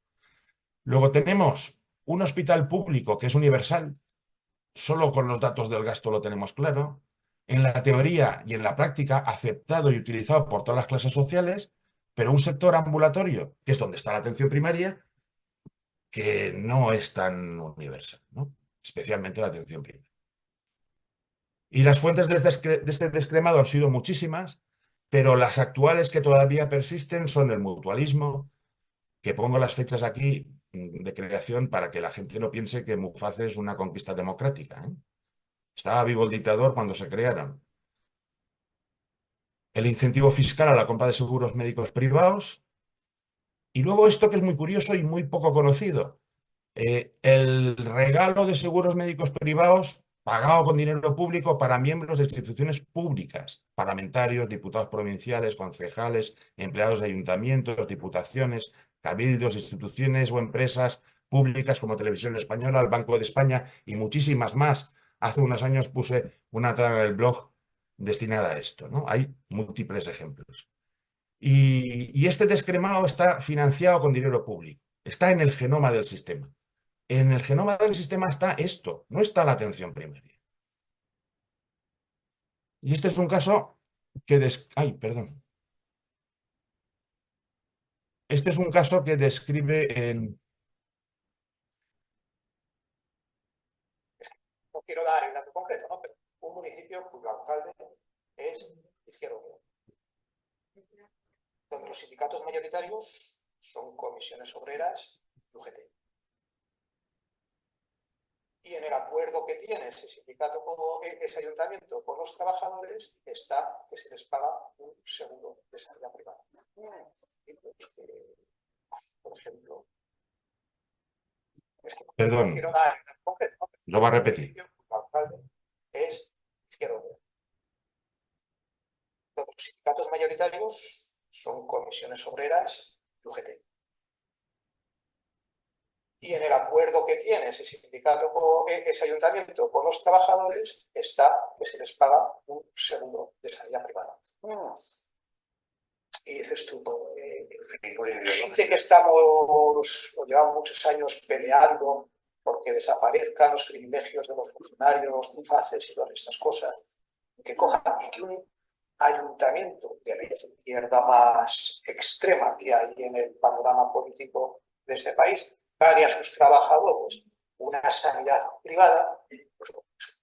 Luego tenemos un hospital público que es universal, solo con los datos del gasto lo tenemos claro, en la teoría y en la práctica aceptado y utilizado por todas las clases sociales, pero un sector ambulatorio, que es donde está la atención primaria, que no es tan universal, ¿no? Especialmente la atención primaria. Y las fuentes de este descremado han sido muchísimas, pero las actuales que todavía persisten son el mutualismo, que pongo las fechas aquí de creación para que la gente no piense que Muface es una conquista democrática, ¿eh? Estaba vivo el dictador cuando se crearon. El incentivo fiscal a la compra de seguros médicos privados. Y luego esto que es muy curioso y muy poco conocido. El regalo de seguros médicos privados pagado con dinero público para miembros de instituciones públicas, parlamentarios, diputados provinciales, concejales, empleados de ayuntamientos, diputaciones, cabildos, instituciones o empresas públicas como Televisión Española, el Banco de España y muchísimas más. Hace unos años puse una entrada en el blog destinada a esto, ¿no? Hay múltiples ejemplos. Y este descremado está financiado con dinero público, está en el genoma del sistema. En el genoma del sistema está esto, no está la atención primaria. Y este es un caso que Este es un caso que describe en... No quiero dar el dato concreto, ¿no? Pero un municipio cuyo alcalde es Izquierda Unida, donde los sindicatos mayoritarios son comisiones obreras y UGT. Y en el acuerdo que tiene ese sindicato con ese ayuntamiento con los trabajadores está que se les paga un seguro de sanidad privada. Por ejemplo, es que Perdón, no quiero dar el dato concreto, ¿no? lo va a repetir. El alcalde es Izquierda Unida, sindicatos mayoritarios son comisiones obreras y UGT. Y en el acuerdo que tiene ese sindicato, ese ayuntamiento con los trabajadores, está que se les paga un seguro de sanidad privada. Y dices tú, gente que estamos o llevamos muchos años peleando porque desaparezcan los privilegios de los funcionarios, los mufaces y todas estas cosas, que cojan y que un ayuntamiento de la izquierda más extrema que hay en el panorama político de este país pague a sus trabajadores una sanidad privada, pues es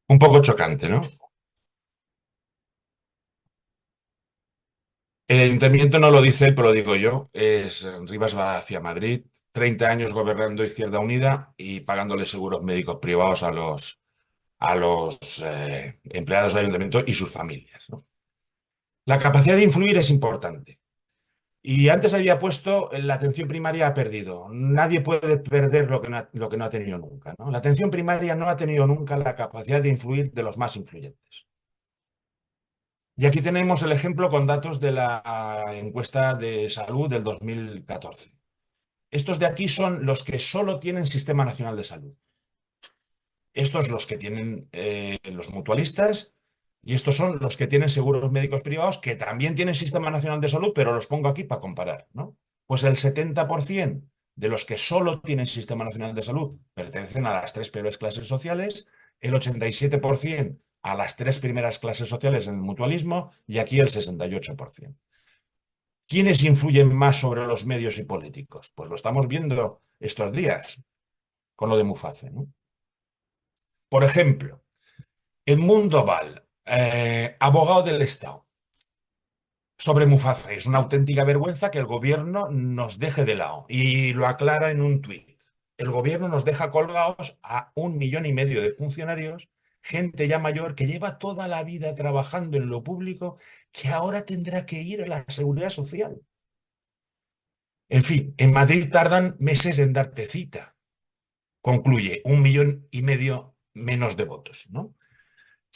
Un poco chocante, ¿no? El ayuntamiento no lo dice, pero lo digo yo. Rivas va hacia Madrid, 30 años gobernando Izquierda Unida y pagándole seguros médicos privados a los empleados del ayuntamiento y sus familias, ¿no? La capacidad de influir es importante. Y antes había puesto, la atención primaria ha perdido. Nadie puede perder lo que no ha tenido nunca, ¿no? La atención primaria no ha tenido nunca la capacidad de influir de los más influyentes. Y aquí tenemos el ejemplo con datos de la encuesta de salud del 2014. Estos de aquí son los que solo tienen Sistema Nacional de Salud. Estos los que tienen los mutualistas y estos son los que tienen seguros médicos privados que también tienen Sistema Nacional de Salud, pero los pongo aquí para comparar, ¿no? Pues el 70% de los que solo tienen Sistema Nacional de Salud pertenecen a las 3 peores clases sociales, el 87% a las 3 primeras clases sociales en el mutualismo y aquí el 68%. ¿Quiénes influyen más sobre los medios y políticos? Pues lo estamos viendo estos días con lo de Muface, ¿no? Por ejemplo, Edmundo Val, abogado del Estado, sobre Muface. Es una auténtica vergüenza que el gobierno nos deje de lado y lo aclara en un tuit. El gobierno nos deja colgados a 1,5 millones de funcionarios, gente ya mayor que lleva toda la vida trabajando en lo público, que ahora tendrá que ir a la seguridad social. En fin, en Madrid tardan meses en darte cita. Concluye, 1,5 millones menos de votos, ¿no? O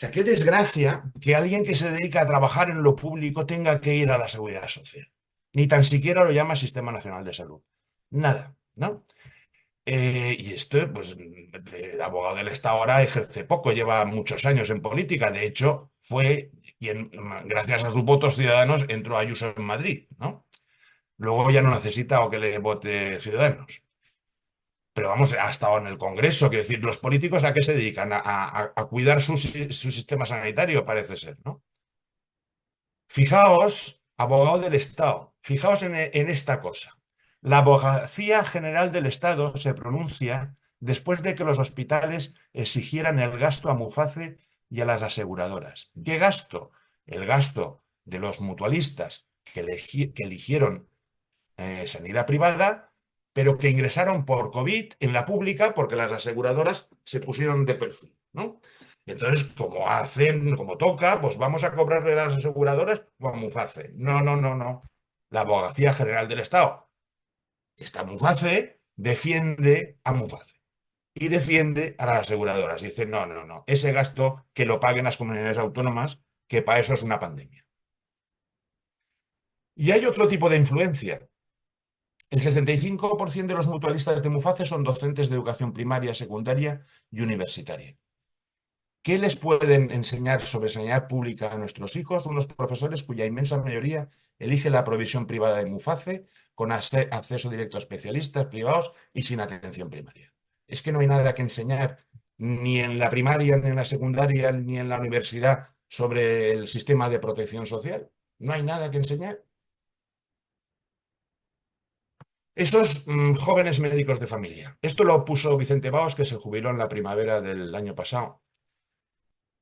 sea, qué desgracia que alguien que se dedica a trabajar en lo público tenga que ir a la seguridad social. Ni tan siquiera lo llama Sistema Nacional de Salud. Nada, ¿no? Y esto, pues, el abogado del Estado ahora ejerce poco, lleva muchos años en política. De hecho, fue quien, gracias a sus votos ciudadanos, entró a Ayuso en Madrid, ¿no? Luego ya no necesita o que le vote Ciudadanos. Pero vamos, ha estado en el Congreso, quiero decir, los políticos ¿a qué se dedican? A cuidar su sistema sanitario, parece ser, ¿no? Fijaos, abogado del Estado, fijaos en esta cosa. La Abogacía General del Estado se pronuncia después de que los hospitales exigieran el gasto a Muface y a las aseguradoras. ¿Qué gasto? El gasto de los mutualistas que eligieron sanidad privada, pero que ingresaron por COVID en la pública porque las aseguradoras se pusieron de perfil, ¿no? Entonces, como toca, pues vamos a cobrarle a las aseguradoras o a Muface. No, no, no, no. La Abogacía General del Estado, esta Muface, defiende a Muface y defiende a las aseguradoras. Dice, no, no, no, ese gasto que lo paguen las comunidades autónomas, que para eso es una pandemia. Y hay otro tipo de influencia. El 65% de los mutualistas de Muface son docentes de educación primaria, secundaria y universitaria. ¿Qué les pueden enseñar sobre sanidad pública a nuestros hijos? Unos profesores cuya inmensa mayoría elige la provisión privada de Muface con acceso directo a especialistas privados y sin atención primaria. Es que no hay nada que enseñar ni en la primaria, ni en la secundaria, ni en la universidad sobre el sistema de protección social. No hay nada que enseñar. Esos jóvenes médicos de familia. Esto lo puso Vicente Baos, que se jubiló en la primavera del año pasado.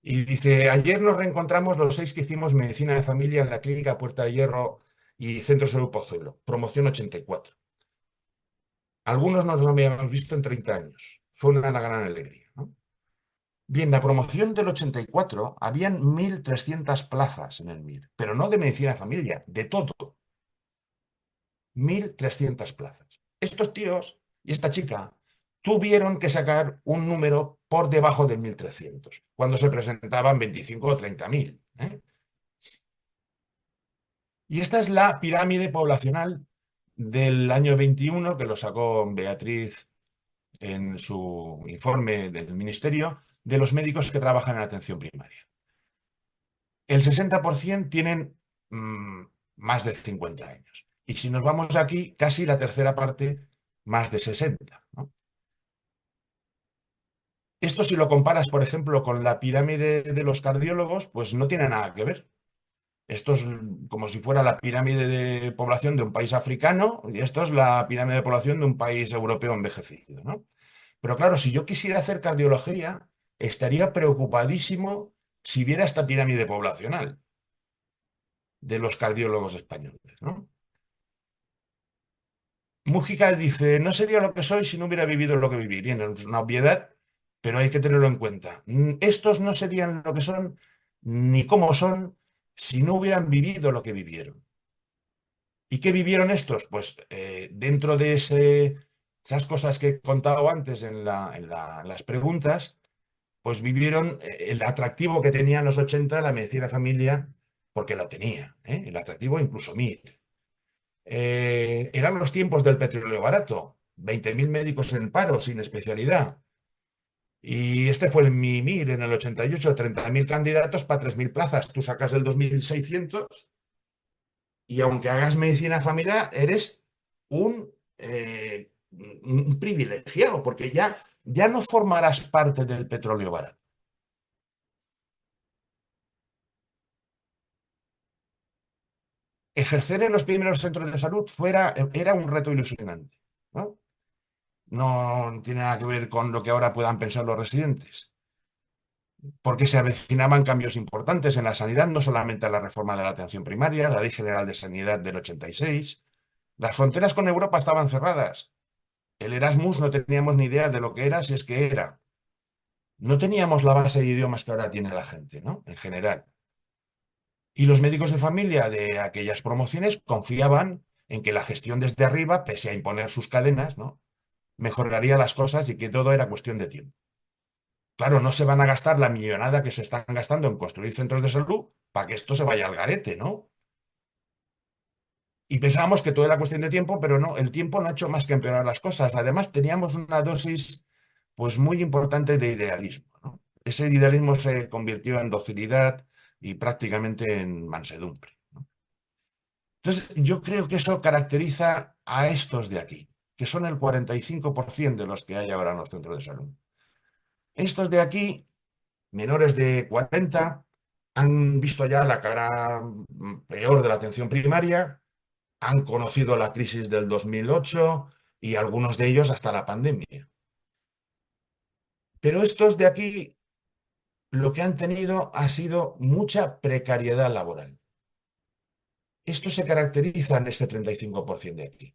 Y dice, ayer nos reencontramos los 6 que hicimos medicina de familia en la clínica Puerta de Hierro y Centro de Salud Pozuelo, promoción 84. Algunos no nos habíamos visto en 30 años. Fue una gran alegría, ¿no? Bien, la promoción del 84, habían 1.300 plazas en el MIR, pero no de medicina de familia, de todo. 1.300 plazas. Estos tíos y esta chica tuvieron que sacar un número por debajo de 1.300, cuando se presentaban 25 o 30.000. ¿eh? Y esta es la pirámide poblacional del año 21 que lo sacó Beatriz en su informe del Ministerio de los médicos que trabajan en atención primaria. El 60% tienen más de 50 años. Y si nos vamos aquí, casi la tercera parte, más de 60, ¿no? Esto si lo comparas, por ejemplo, con la pirámide de los cardiólogos, pues no tiene nada que ver. Esto es como si fuera la pirámide de población de un país africano y esto es la pirámide de población de un país europeo envejecido, ¿no? Pero claro, si yo quisiera hacer cardiología, estaría preocupadísimo si viera esta pirámide poblacional de los cardiólogos españoles, ¿no? Mújica dice, no sería lo que soy si no hubiera vivido lo que viví. Bien, es una obviedad, pero hay que tenerlo en cuenta. Estos no serían lo que son ni cómo son si no hubieran vivido lo que vivieron. ¿Y qué vivieron estos? Pues dentro de esas cosas que he contado antes en las preguntas, pues vivieron el atractivo que tenía en los 80 la medicina de familia, porque lo tenía, el atractivo incluso MIR. Eran los tiempos del petróleo barato, 20.000 médicos en paro, sin especialidad. Y este fue el MIR en el 88, 30.000 candidatos para 3.000 plazas. Tú sacas el 2.600 y aunque hagas medicina familiar, eres un privilegiado, porque ya no formarás parte del petróleo barato. Ejercer en los primeros centros de salud era un reto ilusionante, ¿no? No tiene nada que ver con lo que ahora puedan pensar los residentes, porque se avecinaban cambios importantes en la sanidad, no solamente la reforma de la atención primaria, la Ley General de Sanidad del 86. Las fronteras con Europa estaban cerradas. El Erasmus no teníamos ni idea de lo que era, si es que era. No teníamos la base de idiomas que ahora tiene la gente, ¿no? En general. Y los médicos de familia de aquellas promociones confiaban en que la gestión desde arriba, pese a imponer sus cadenas, ¿no?, mejoraría las cosas y que todo era cuestión de tiempo. Claro, no se van a gastar la millonada que se están gastando en construir centros de salud para que esto se vaya al garete, ¿no? Y pensábamos que todo era cuestión de tiempo, pero no, el tiempo no ha hecho más que empeorar las cosas. Además, teníamos una dosis pues muy importante de idealismo, ¿no? Ese idealismo se convirtió en docilidad y prácticamente en mansedumbre, ¿no? Entonces, yo creo que eso caracteriza a estos de aquí, que son el 45% de los que hay ahora en los centros de salud. Estos de aquí, menores de 40, han visto ya la cara peor de la atención primaria, han conocido la crisis del 2008 y algunos de ellos hasta la pandemia. Pero estos de aquí lo que han tenido ha sido mucha precariedad laboral. Esto se caracteriza en este 35% de aquí.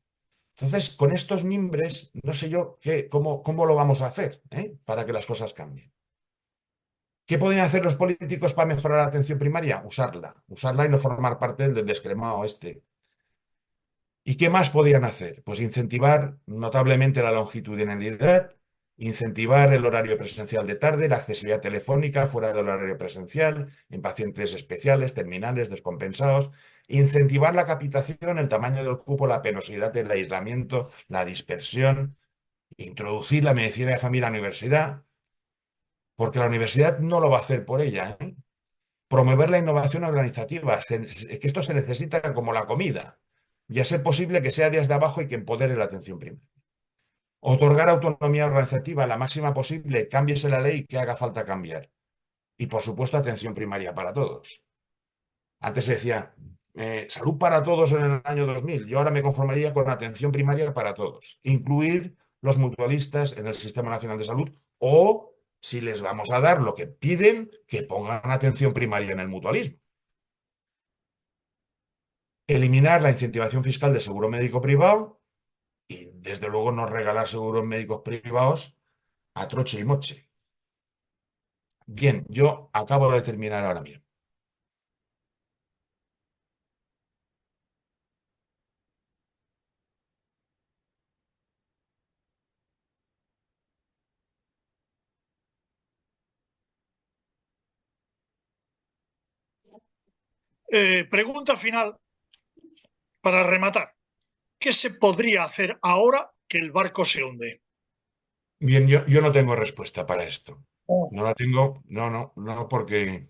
Entonces, con estos mimbres, no sé yo cómo lo vamos a hacer, para que las cosas cambien. ¿Qué podrían hacer los políticos para mejorar la atención primaria? Usarla y no formar parte del descremado este. ¿Y qué más podían hacer? Pues incentivar notablemente la longitudinalidad, incentivar el horario presencial de tarde, la accesibilidad telefónica fuera del horario presencial, en pacientes especiales, terminales, descompensados, incentivar la capitación, el tamaño del cupo, la penosidad del aislamiento, la dispersión, introducir la medicina de familia en la universidad, porque la universidad no lo va a hacer por ella, ¿eh? Promover la innovación organizativa, que esto se necesita como la comida, y a ser posible que sea desde abajo y que empodere la atención primaria. Otorgar autonomía organizativa la máxima posible, cámbiese la ley que haga falta cambiar. Y por supuesto, atención primaria para todos. Antes se decía, salud para todos en el año 2000. Yo ahora me conformaría con atención primaria para todos. Incluir los mutualistas en el Sistema Nacional de Salud o, si les vamos a dar lo que piden, que pongan atención primaria en el mutualismo. Eliminar la incentivación fiscal de seguro médico privado y, desde luego, no regalar seguros médicos privados a troche y moche. Bien, yo acabo de terminar ahora mismo. Pregunta final para rematar. ¿Qué se podría hacer ahora que el barco se hunde? Bien, yo no tengo respuesta para esto. No la tengo, no, porque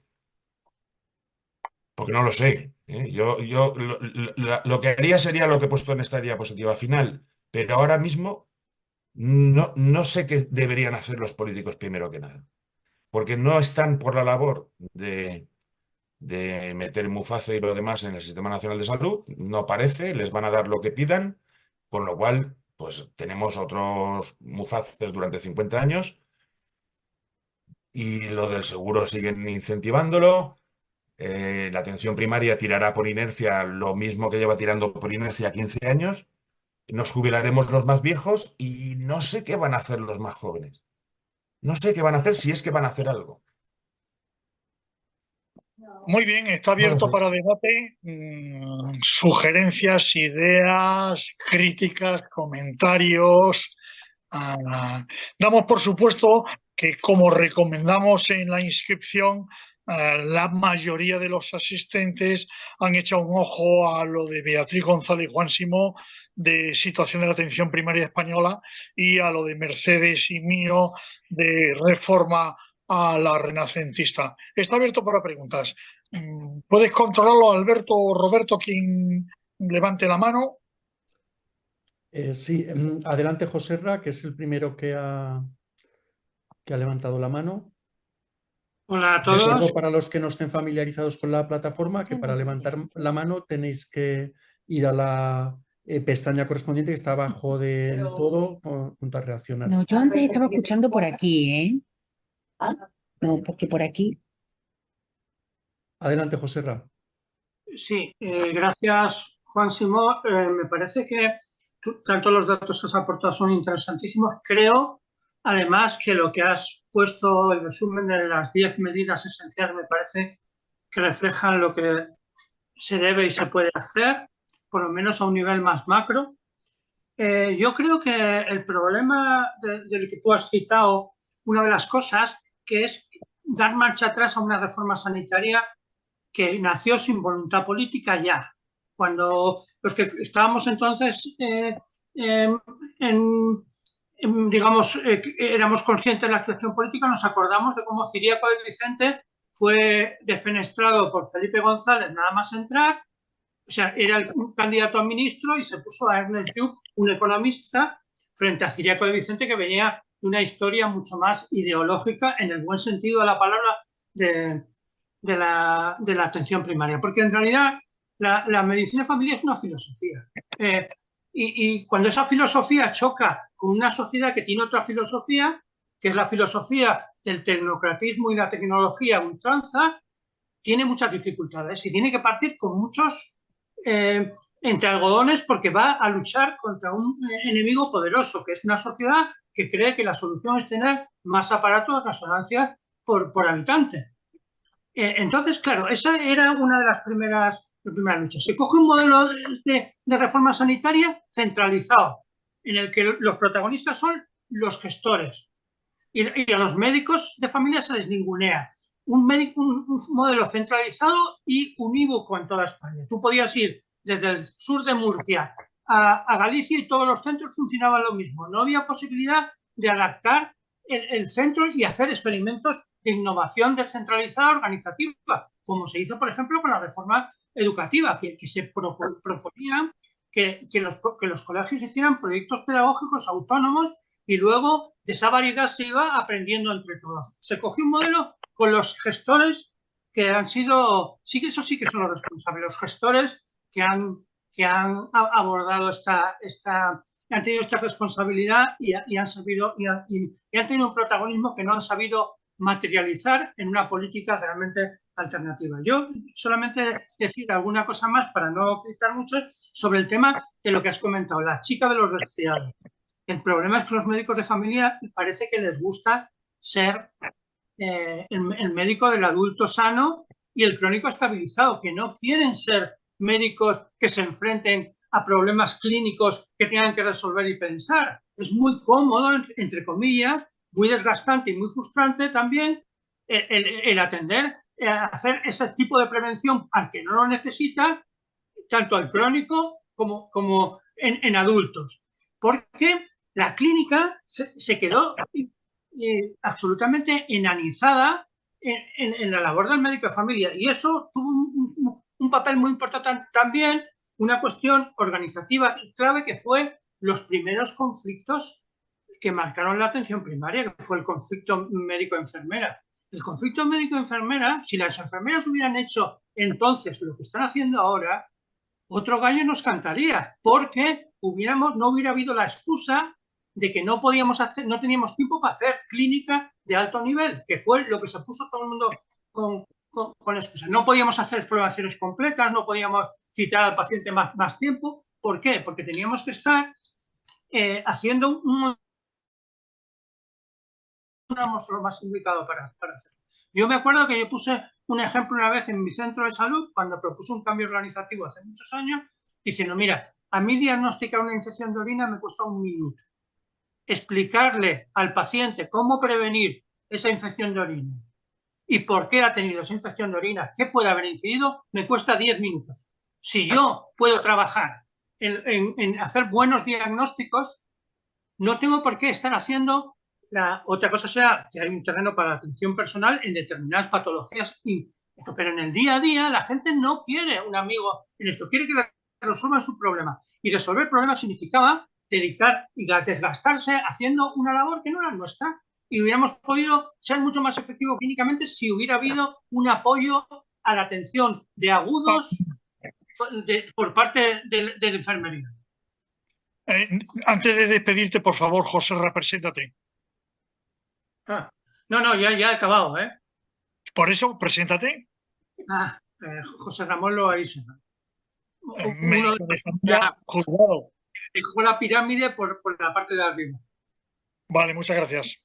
no lo sé. Lo que haría sería lo que he puesto en esta diapositiva final, pero ahora mismo no sé qué deberían hacer los políticos primero que nada, porque no están por la labor de meter Muface y lo demás en el Sistema Nacional de Salud, no parece, les van a dar lo que pidan, con lo cual, pues tenemos otros Mufaces durante 50 años y lo del seguro siguen incentivándolo. La atención primaria tirará por inercia lo mismo que lleva tirando por inercia 15 años. Nos jubilaremos los más viejos y no sé qué van a hacer los más jóvenes. No sé qué van a hacer, si es que van a hacer algo. Muy bien, está No lo abierto sé. para debate. Sugerencias, ideas, críticas, comentarios. Damos por supuesto que, como recomendamos en la inscripción, la mayoría de los asistentes han echado un ojo a lo de Beatriz González y Juan Simó de Situación de la Atención Primaria Española y a lo de Mercedes y mío de Reforma a la Renacentista. Está abierto para preguntas. ¿Puedes controlarlo, Alberto o Roberto, quien levante la mano? Sí, adelante Joserra, que es el primero que ha levantado la mano. Hola a Recuerdo todos. para los que no estén familiarizados con la plataforma que para levantar la mano tenéis que ir a la pestaña correspondiente que está abajo del todo junto a reaccionar. No, yo antes estaba escuchando por aquí, ¿eh? No, porque por aquí. Adelante, Joserra. Sí, gracias Juan Simó. Me parece que tanto los datos que has aportado son interesantísimos. Creo, además, que lo que has puesto, el resumen de las 10 medidas esenciales, me parece que reflejan lo que se debe y se puede hacer, por lo menos a un nivel más macro. Yo creo que el problema del que tú has citado, una de las cosas, que es dar marcha atrás a una reforma sanitaria que nació sin voluntad política ya. Cuando los que estábamos entonces, digamos, éramos conscientes de la situación política, nos acordamos de cómo Ciríaco de Vicente fue defenestrado por Felipe González nada más entrar. O sea, era el candidato a ministro y se puso a Ernest Lluch, un economista, frente a Ciríaco de Vicente, que venía de una historia mucho más ideológica, en el buen sentido de la palabra, de la atención primaria. Porque en realidad la medicina familiar es una filosofía. Y cuando esa filosofía choca con una sociedad que tiene otra filosofía, que es la filosofía del tecnocratismo y la tecnología a ultranza, tiene muchas dificultades y tiene que partir con muchos entre algodones, porque va a luchar contra un enemigo poderoso, que es una sociedad que cree que la solución es tener más aparatos de resonancia por habitante. Entonces, claro, esa era una de las primeras luchas. Se coge un modelo de reforma sanitaria centralizado, en el que los protagonistas son los gestores, y a los médicos de familia se les ningunea. Un modelo centralizado y unívoco en toda España. Tú podías ir desde el sur de Murcia a Galicia y todos los centros funcionaban lo mismo. No había posibilidad de adaptar el centro y hacer experimentos de innovación descentralizada organizativa, como se hizo, por ejemplo, con la reforma educativa, que se proponía que los colegios hicieran proyectos pedagógicos autónomos y luego de esa variedad se iba aprendiendo entre todos. Se cogió un modelo con los gestores que han sido, sí, eso sí que son los responsables, los gestores que han abordado han tenido esta responsabilidad y han sabido y han tenido un protagonismo que no han sabido materializar en una política realmente alternativa. Yo solamente decir alguna cosa más para no quitar mucho sobre el tema de lo que has comentado, la chica de los resfriados. El problema es que los médicos de familia parece que les gusta ser el médico del adulto sano y el crónico estabilizado, que no quieren ser médicos que se enfrenten a problemas clínicos que tengan que resolver y pensar. Es muy cómodo, entre comillas, muy desgastante y muy frustrante también el atender hacer ese tipo de prevención al que no lo necesita, tanto al crónico como en adultos. Porque la clínica se quedó absolutamente enanizada en la labor del médico de familia, y eso tuvo un papel muy importante también, una cuestión organizativa y clave, que fue los primeros conflictos que marcaron la atención primaria, que fue el conflicto médico-enfermera. El conflicto médico-enfermera, si las enfermeras hubieran hecho entonces lo que están haciendo ahora, otro gallo nos cantaría, porque no hubiera habido la excusa de que no teníamos tiempo para hacer clínica de alto nivel, que fue lo que se puso todo el mundo con excusa. No podíamos hacer exploraciones completas, no podíamos citar al paciente más tiempo. ¿Por qué? Porque teníamos que estar haciendo lo más indicado para hacerlo. Yo me acuerdo que yo puse un ejemplo una vez en mi centro de salud, cuando propuse un cambio organizativo hace muchos años, diciendo, mira, a mí diagnosticar una infección de orina me cuesta 1 minuto. Explicarle al paciente cómo prevenir esa infección de orina y por qué ha tenido esa infección de orina, qué puede haber incidido, me cuesta 10 minutos. Si yo puedo trabajar en hacer buenos diagnósticos, no tengo por qué estar haciendo otra cosa. Sea que hay un terreno para la atención personal en determinadas patologías, pero en el día a día la gente no quiere un amigo en esto, quiere que le resuelvan su problema, y resolver problemas significaba dedicar y desgastarse haciendo una labor que no era nuestra, y hubiéramos podido ser mucho más efectivos clínicamente si hubiera habido un apoyo a la atención de agudos por parte de la enfermería. Antes de despedirte, por favor, José, represéntate. No, ya he acabado, ¿eh? Por eso, preséntate. José Ramón Loaiza. Uno de juzgado. Dejó la pirámide por la parte de arriba. Vale, muchas gracias.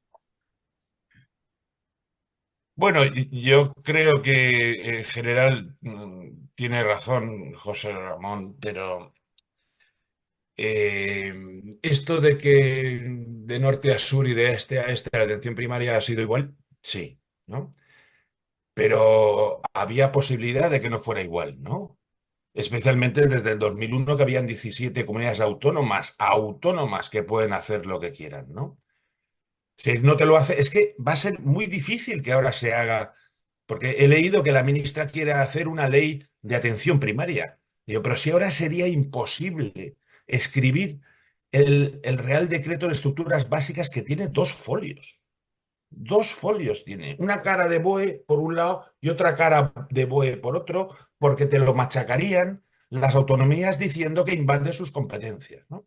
Bueno, yo creo que en general tiene razón José Ramón, pero esto de que de norte a sur y de este a este la atención primaria ha sido igual, sí, ¿no? Pero había posibilidad de que no fuera igual, ¿no? Especialmente desde el 2001, que habían 17 comunidades autónomas que pueden hacer lo que quieran, ¿no? Si no te lo hace, es que va a ser muy difícil que ahora se haga, porque he leído que la ministra quiere hacer una ley de atención primaria. Digo, pero si ahora sería imposible escribir el Real Decreto de Estructuras Básicas, que tiene 2 folios. 2 folios tiene, una cara de BOE por un lado y otra cara de BOE por otro, porque te lo machacarían las autonomías diciendo que invade sus competencias, ¿no?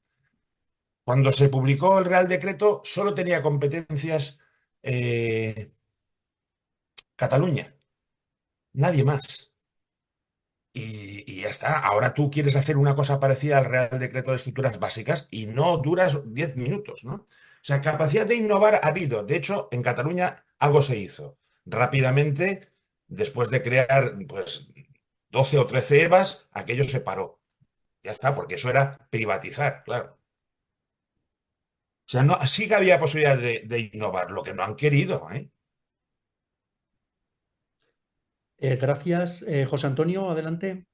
Cuando se publicó el Real Decreto, solo tenía competencias Cataluña, nadie más. Y ya está. Ahora tú quieres hacer una cosa parecida al Real Decreto de Estructuras Básicas y no duras 10 minutos, ¿no? O sea, capacidad de innovar ha habido. De hecho, en Cataluña algo se hizo. Rápidamente, después de crear pues 12 o 13 EVAs, aquello se paró. Ya está, porque eso era privatizar, claro. O sea, no, sí que había posibilidad de innovar, lo que no han querido, ¿eh? Gracias. José Antonio, adelante.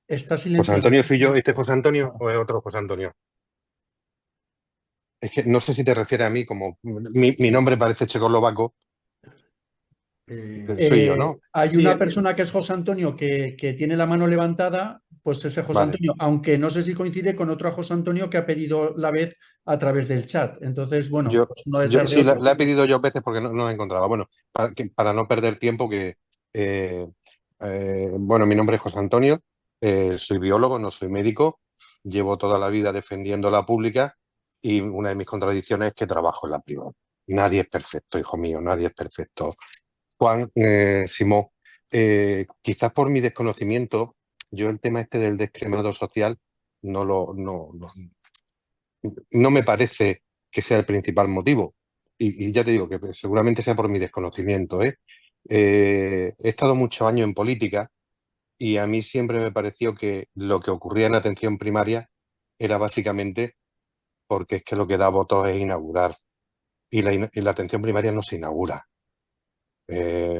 Está silenciado. ¿José Antonio soy yo? ¿Este José Antonio o es otro José Antonio? Es que no sé si te refieres a mí, como mi nombre parece checoslovaco. Soy yo, ¿no? Hay una persona que es José Antonio que tiene la mano levantada, pues ese José Antonio, aunque no sé si coincide con otro José Antonio que ha pedido la vez a través del chat. Entonces, bueno, pues uno detrás de otro. La he pedido yo veces porque no la encontraba. Bueno, para no perder tiempo, bueno, mi nombre es José Antonio, soy biólogo, no soy médico, llevo toda la vida defendiendo la pública y una de mis contradicciones es que trabajo en la privada. Nadie es perfecto, hijo mío, nadie es perfecto. Juan, Simón, quizás por mi desconocimiento, yo el tema este del descremado social no me parece que sea el principal motivo. Y ya te digo que seguramente sea por mi desconocimiento, ¿eh? He estado muchos años en política y a mí siempre me pareció que lo que ocurría en atención primaria era básicamente porque es que lo que da votos es inaugurar y la atención primaria no se inaugura.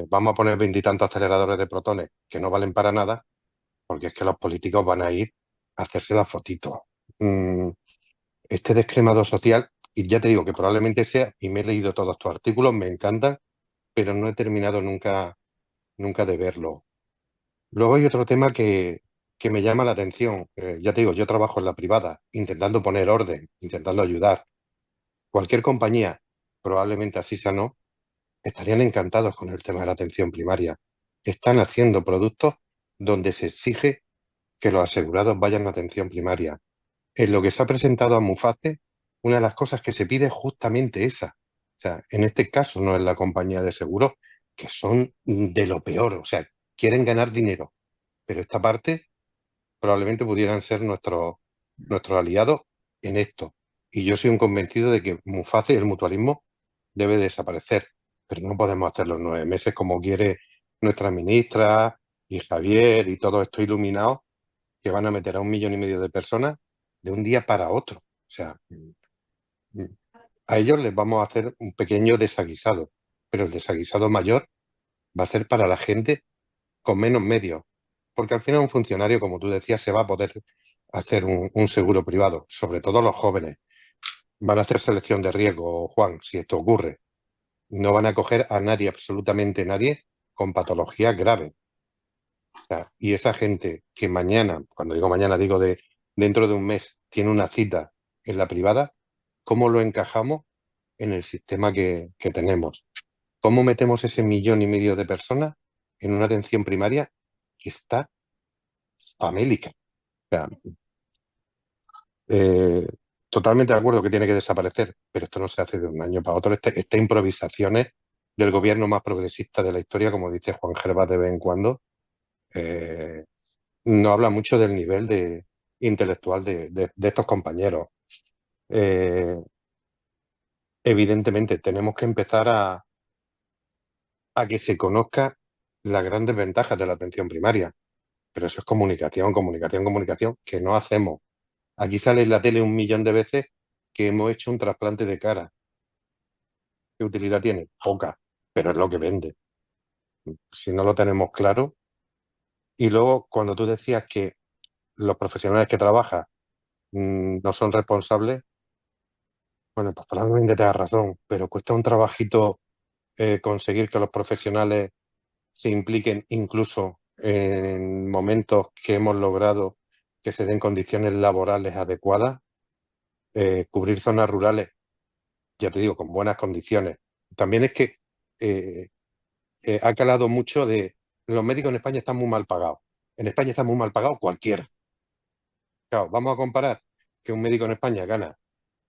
Vamos a poner 20 y tantos aceleradores de protones que no valen para nada, porque es que los políticos van a ir a hacerse la fotito. Este descremado social, y ya te digo que probablemente sea, y me he leído todos tus artículos, me encantan, pero no he terminado nunca de verlo. Luego hay otro tema que me llama la atención. Ya te digo, yo trabajo en la privada, intentando poner orden, intentando ayudar. Cualquier compañía, probablemente así sea no, estarían encantados con el tema de la atención primaria. Están haciendo productos donde se exige que los asegurados vayan a atención primaria. En lo que se ha presentado a Muface, una de las cosas que se pide es justamente esa. O sea, en este caso no es la compañía de seguros, que son de lo peor, o sea, quieren ganar dinero. Pero esta parte probablemente pudieran ser nuestros aliados en esto. Y yo soy un convencido de que Muface, el mutualismo, debe desaparecer. Pero no podemos hacerlo en 9 meses como quiere nuestra ministra y Javier y todo esto iluminado, que van a meter a 1,5 millones de personas de un día para otro. O sea, a ellos les vamos a hacer un pequeño desaguisado, pero el desaguisado mayor va a ser para la gente con menos medios, porque al final un funcionario, como tú decías, se va a poder hacer un seguro privado, sobre todo los jóvenes. Van a hacer selección de riesgo, Juan, si esto ocurre. No van a coger a nadie, absolutamente nadie, con patologías graves. O sea, y esa gente que mañana, cuando digo mañana, digo dentro de un mes, tiene una cita en la privada, ¿cómo lo encajamos en el sistema que tenemos? ¿Cómo metemos ese 1,5 millones de personas en una atención primaria que está famélica? O sea, totalmente de acuerdo que tiene que desaparecer, pero esto no se hace de un año para otro. Estas improvisaciones del gobierno más progresista de la historia, como dice Juan Gervás de vez en cuando, no habla mucho del nivel intelectual de estos compañeros. Evidentemente, tenemos que empezar a que se conozca las grandes ventajas de la atención primaria, pero eso es comunicación, comunicación, comunicación, que no hacemos. Aquí sale en la tele 1 millón de veces que hemos hecho un trasplante de cara. ¿Qué utilidad tiene? Poca, pero es lo que vende. Si no lo tenemos claro. Y luego, cuando tú decías que los profesionales que trabajan no son responsables, bueno, pues probablemente tengas razón, pero cuesta un trabajito conseguir que los profesionales se impliquen incluso en momentos que hemos logrado que se den condiciones laborales adecuadas, cubrir zonas rurales, ya te digo, con buenas condiciones. También es que ha calado mucho de los médicos en España están muy mal pagados. En España está muy mal pagado cualquiera. Claro, vamos a comparar que un médico en España gana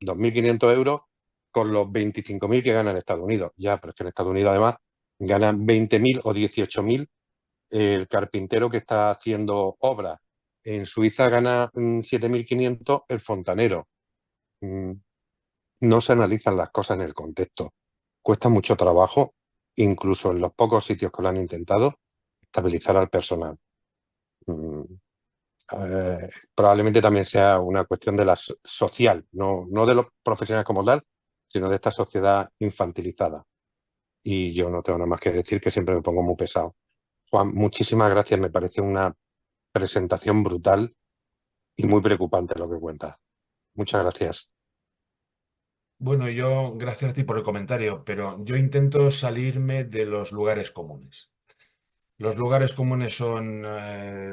2.500 euros con los 25.000 que gana en Estados Unidos. Ya, pero es que en Estados Unidos además ganan 20.000 o 18.000 el carpintero que está haciendo obras. En Suiza gana 7.500 el fontanero. No se analizan las cosas en el contexto. Cuesta mucho trabajo, incluso en los pocos sitios que lo han intentado, estabilizar al personal. Probablemente también sea una cuestión de la social, no de los profesionales como tal, sino de esta sociedad infantilizada. Y yo no tengo nada más que decir, que siempre me pongo muy pesado. Juan, muchísimas gracias, me parece una presentación brutal y muy preocupante lo que cuentas. Muchas gracias. Bueno, gracias a ti por el comentario, pero yo intento salirme de los lugares comunes. Los lugares comunes son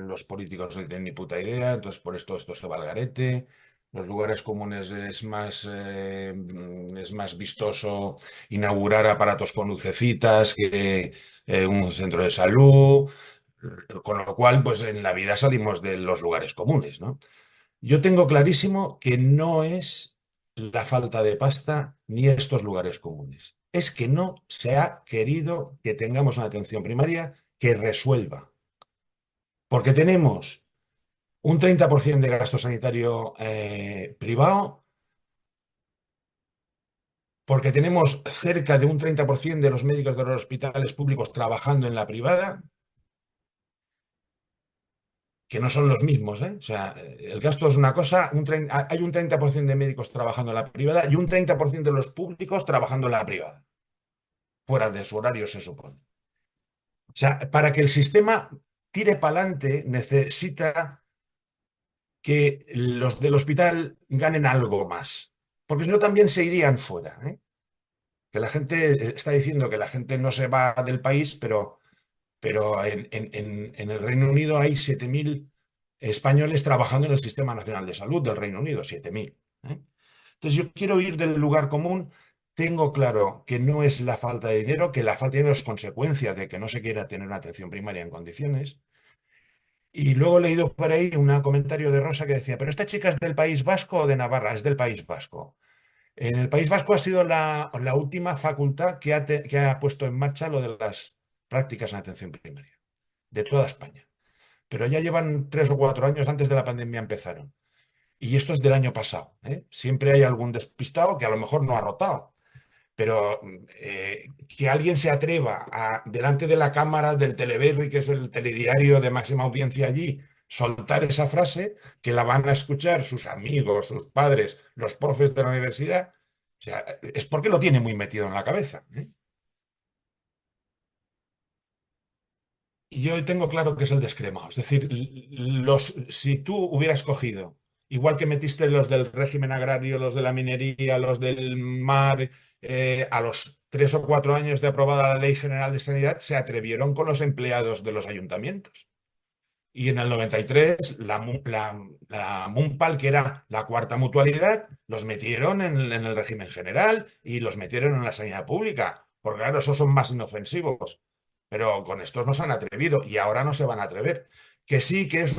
los políticos no tienen ni puta idea, entonces por esto se va al garete. Los lugares comunes es más vistoso inaugurar aparatos con lucecitas que un centro de salud, con lo cual, pues en la vida salimos de los lugares comunes, ¿no? Yo tengo clarísimo que no es la falta de pasta ni estos lugares comunes. Es que no se ha querido que tengamos una atención primaria que resuelva. Porque tenemos un 30% de gasto sanitario privado, porque tenemos cerca de un 30% de los médicos de los hospitales públicos trabajando en la privada, que no son los mismos, ¿eh? O sea, el gasto es una cosa, hay un 30% de médicos trabajando en la privada y un 30% de los públicos trabajando en la privada, fuera de su horario se supone. O sea, para que el sistema tire para adelante necesita que los del hospital ganen algo más, porque si no también se irían fuera, ¿eh? Que la gente está diciendo que la gente no se va del país, pero en el Reino Unido hay 7.000 españoles trabajando en el Sistema Nacional de Salud del Reino Unido, 7.000, ¿eh? Entonces yo quiero ir del lugar común. Tengo claro que no es la falta de dinero, que la falta de dinero es consecuencia de que no se quiera tener una atención primaria en condiciones. Y luego he leído por ahí un comentario de Rosa que decía, pero esta chica es del País Vasco o de Navarra, es del País Vasco. En el País Vasco ha sido la última facultad que ha puesto en marcha lo de las prácticas en atención primaria, de toda España. Pero ya llevan 3 o 4 años, antes de la pandemia empezaron. Y esto es del año pasado, ¿eh? Siempre hay algún despistado que a lo mejor no ha rotado, pero que alguien se atreva delante de la cámara del Teleberri, que es el telediario de máxima audiencia allí, soltar esa frase, que la van a escuchar sus amigos, sus padres, los profes de la universidad, o sea, es porque lo tiene muy metido en la cabeza, ¿eh? Y yo tengo claro que es el descremado. Es decir, si tú hubieras cogido, igual que metiste los del régimen agrario, los de la minería, los del mar, a los 3 o 4 años de aprobada la Ley General de Sanidad, se atrevieron con los empleados de los ayuntamientos. Y en el 93, la MUNPAL, que era la cuarta mutualidad, los metieron en el régimen general y los metieron en la sanidad pública, porque claro, esos son más inofensivos. Pero con estos no se han atrevido y ahora no se van a atrever. Que sí, que es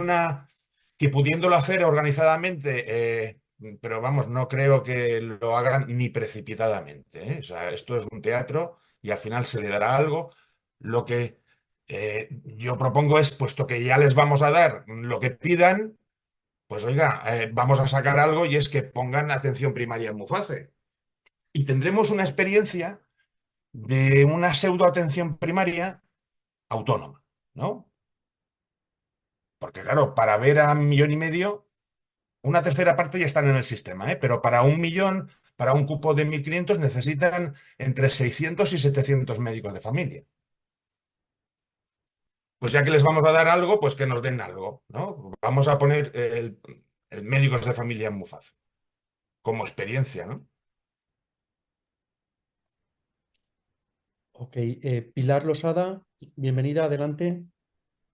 que pudiéndolo hacer organizadamente, pero vamos, no creo que lo hagan ni precipitadamente, ¿eh? O sea, esto es un teatro y al final se le dará algo. Lo que yo propongo es, puesto que ya les vamos a dar lo que pidan, pues oiga, vamos a sacar algo y es que pongan atención primaria en Muface. Y tendremos una experiencia de una pseudoatención primaria autónoma, ¿no? Porque claro, para ver a 1,5 millones, una tercera parte ya están en el sistema, ¿eh? Pero para 1 millón, para un cupo de 1.500 necesitan entre 600 y 700 médicos de familia. Pues ya que les vamos a dar algo, pues que nos den algo, ¿no? Vamos a poner el médicos de familia en Muface, como experiencia, ¿no? Ok, Pilar Losada, bienvenida, adelante.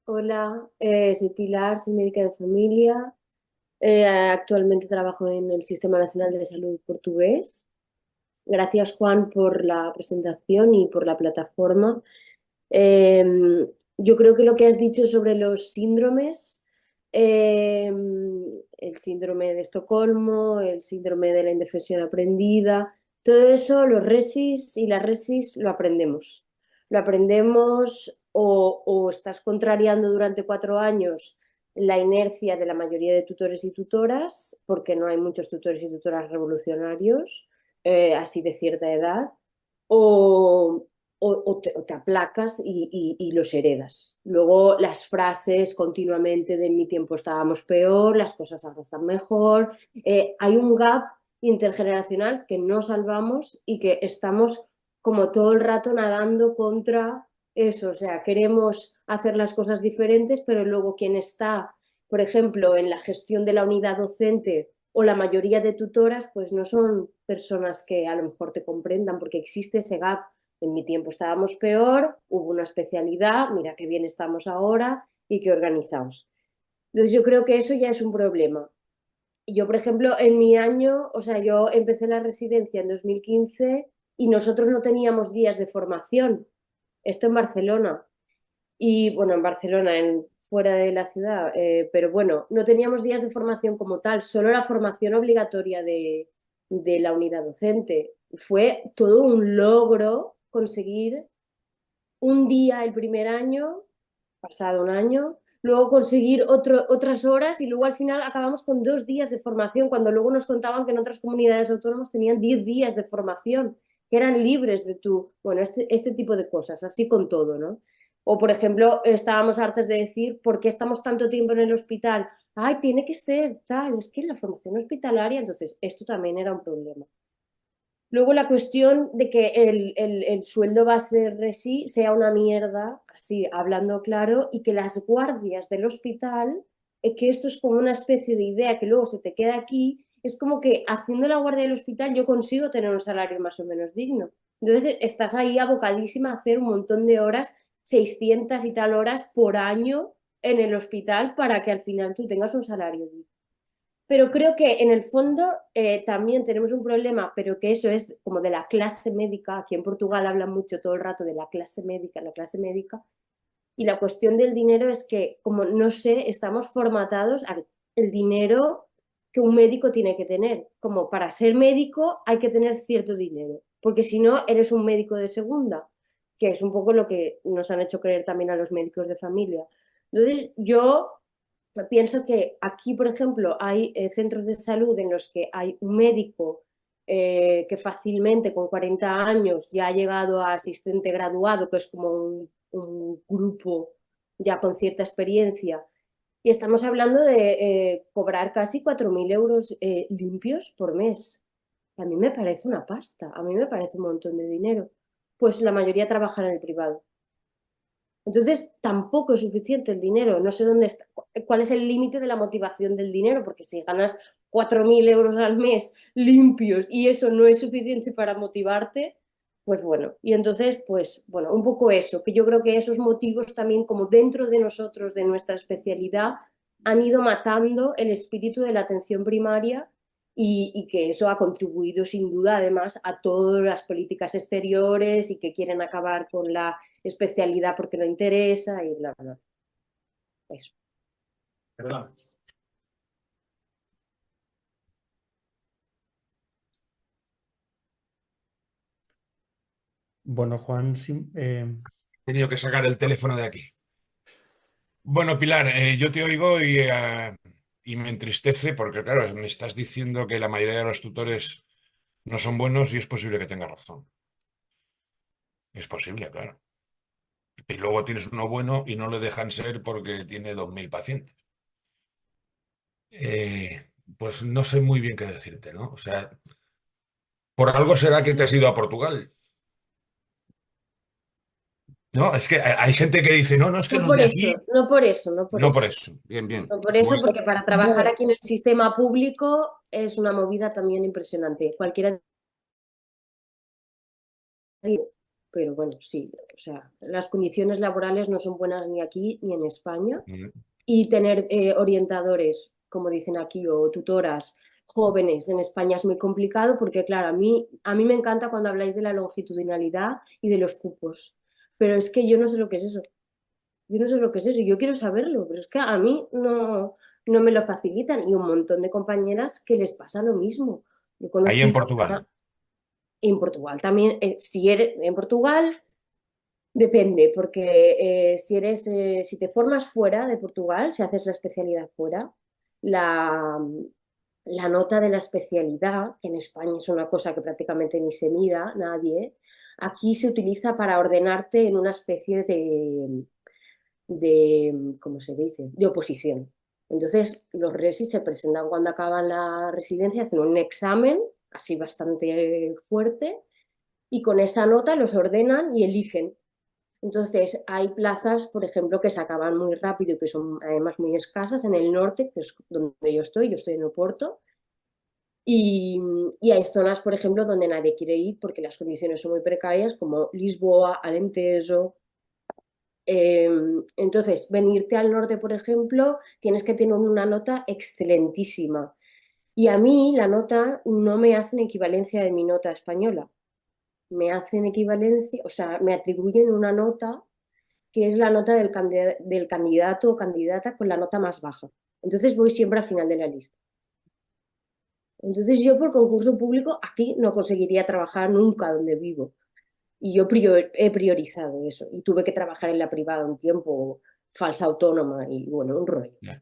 Hola, soy Pilar, soy médica de familia. Actualmente trabajo en el Sistema Nacional de Salud portugués. Gracias, Juan, por la presentación y por la plataforma. Yo creo que lo que has dicho sobre los síndromes, el síndrome de Estocolmo, el síndrome de la indefensión aprendida, todo eso, los RESIS y las RESIS lo aprendemos. Lo aprendemos o estás contrariando durante 4 años la inercia de la mayoría de tutores y tutoras, porque no hay muchos tutores y tutoras revolucionarios, así de cierta edad, o te aplacas y los heredas. Luego las frases continuamente de en mi tiempo estábamos peor, las cosas ahora están mejor. Hay un gap intergeneracional que no salvamos y que estamos como todo el rato nadando contra eso. O sea, queremos hacer las cosas diferentes, pero luego quien está, por ejemplo, en la gestión de la unidad docente o la mayoría de tutoras, pues no son personas que a lo mejor te comprendan, porque existe ese gap. En mi tiempo estábamos peor, hubo una especialidad, mira qué bien estamos ahora y qué organizados. Entonces yo creo que eso ya es un problema. Yo, por ejemplo, en mi año, o sea, yo empecé la residencia en 2015 y nosotros no teníamos días de formación. Esto en Barcelona. Y bueno, en Barcelona, fuera de la ciudad, pero bueno, no teníamos días de formación como tal, solo la formación obligatoria de la unidad docente. Fue todo un logro conseguir un día el primer año, pasado un año, luego conseguir otras horas y luego al final acabamos con 2 días de formación, cuando luego nos contaban que en otras comunidades autónomas tenían 10 días de formación, que eran libres de bueno, este tipo de cosas, así con todo, ¿no? O, por ejemplo, estábamos hartas de decir, ¿por qué estamos tanto tiempo en el hospital? Ay, tiene que ser tal, es que la formación hospitalaria, entonces esto también era un problema. Luego la cuestión de que el sueldo base de Resi sea una mierda, así hablando claro, y que las guardias del hospital, que esto es como una especie de idea que luego se te queda aquí, es como que haciendo la guardia del hospital yo consigo tener un salario más o menos digno. Entonces estás ahí abocadísima a hacer un montón de horas, 600 y tal horas por año en el hospital para que al final tú tengas un salario digno. Pero creo que en el fondo también tenemos un problema, pero que eso es como de la clase médica. Aquí en Portugal hablan mucho todo el rato de la clase médica, y la cuestión del dinero es que, como no sé, estamos formatados al el dinero que un médico tiene que tener. Como para ser médico hay que tener cierto dinero, porque si no eres un médico de segunda, que es un poco lo que nos han hecho creer también a los médicos de familia. Entonces yo pienso que aquí, por ejemplo, hay centros de salud en los que hay un médico que fácilmente con 40 años ya ha llegado a asistente graduado, que es como un grupo ya con cierta experiencia, y estamos hablando de cobrar casi 4.000 euros limpios por mes. A mí me parece una pasta, a mí me parece un montón de dinero. Pues la mayoría trabajan en el privado. Entonces, tampoco es suficiente el dinero. No sé dónde está, cuál es el límite de la motivación del dinero, porque si ganas 4.000 euros al mes limpios y eso no es suficiente para motivarte, pues bueno. Y entonces, pues bueno, un poco eso, que yo creo que esos motivos también, como dentro de nosotros, de nuestra especialidad, han ido matando el espíritu de la atención primaria y que eso ha contribuido sin duda además a todas las políticas exteriores y que quieren acabar con la especialidad porque no interesa y bla, bla. Eso. Perdón. Bueno, Juan, He tenido que sacar el teléfono de aquí. Bueno, Pilar, yo te oigo y me entristece porque, claro, me estás diciendo que la mayoría de los tutores no son buenos y es posible que tengas razón. Es posible, claro. Y luego tienes uno bueno y no lo dejan ser porque tiene 2.000 pacientes. Pues no sé muy bien qué decirte, ¿no? O sea, por algo será que te has ido a Portugal. No, es que hay gente que dice, no, no, es que No los por de eso, aquí. no por eso, no por No por eso. eso. Bien, bien. No por eso, Bueno, porque para trabajar aquí en el sistema público es una movida también impresionante. Cualquiera. Pero bueno, sí, o sea, las condiciones laborales no son buenas ni aquí ni en España. Y tener orientadores, como dicen aquí, o tutoras jóvenes en España es muy complicado porque, claro, a mí me encanta cuando habláis de la longitudinalidad y de los cupos, pero es que yo no sé lo que es eso. Yo no sé lo que es eso, yo quiero saberlo, pero es que a mí no me lo facilitan y un montón de compañeras que les pasa lo mismo. Yo ahí en conocí Portugal. en Portugal también, si eres en Portugal. Depende, porque si te formas fuera de Portugal, si haces la especialidad fuera, la, la nota de la especialidad, que en España es una cosa que prácticamente ni se mira nadie, aquí se utiliza para ordenarte en una especie ¿cómo se dice?, de oposición. Entonces, los resis se presentan cuando acaban la residencia, hacen un examen, así bastante fuerte, y con esa nota los ordenan y eligen. Entonces, hay plazas, por ejemplo, que se acaban muy rápido y que son además muy escasas en el norte, que es donde yo estoy en Oporto, y hay zonas, por ejemplo, donde nadie quiere ir porque las condiciones son muy precarias, como Lisboa, Alentejo. Entonces, venirte al norte, por ejemplo, tienes que tener una nota excelentísima. Y a mí la nota no me hacen equivalencia de mi nota española. Me hacen equivalencia, o sea, me atribuyen una nota que es la nota del candidato o candidata con la nota más baja. Entonces voy siempre al final de la lista. Entonces yo por concurso público aquí no conseguiría trabajar nunca donde vivo. Y yo he priorizado eso. Y tuve que trabajar en la privada un tiempo, falsa autónoma y bueno, un rollo. Yeah.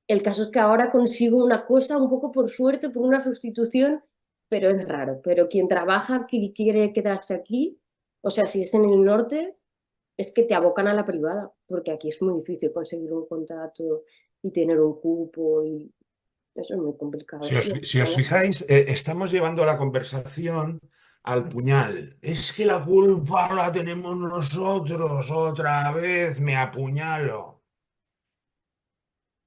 El caso es que ahora consigo una cosa un poco por suerte, por una sustitución, pero es raro. Pero quien trabaja, quien quiere quedarse aquí, o sea, si es en el norte, es que te abocan a la privada, porque aquí es muy difícil conseguir un contrato y tener un cupo y eso es muy complicado. Si os fijáis, estamos llevando la conversación al puñal. Es que la culpa la tenemos nosotros, otra vez me apuñalo.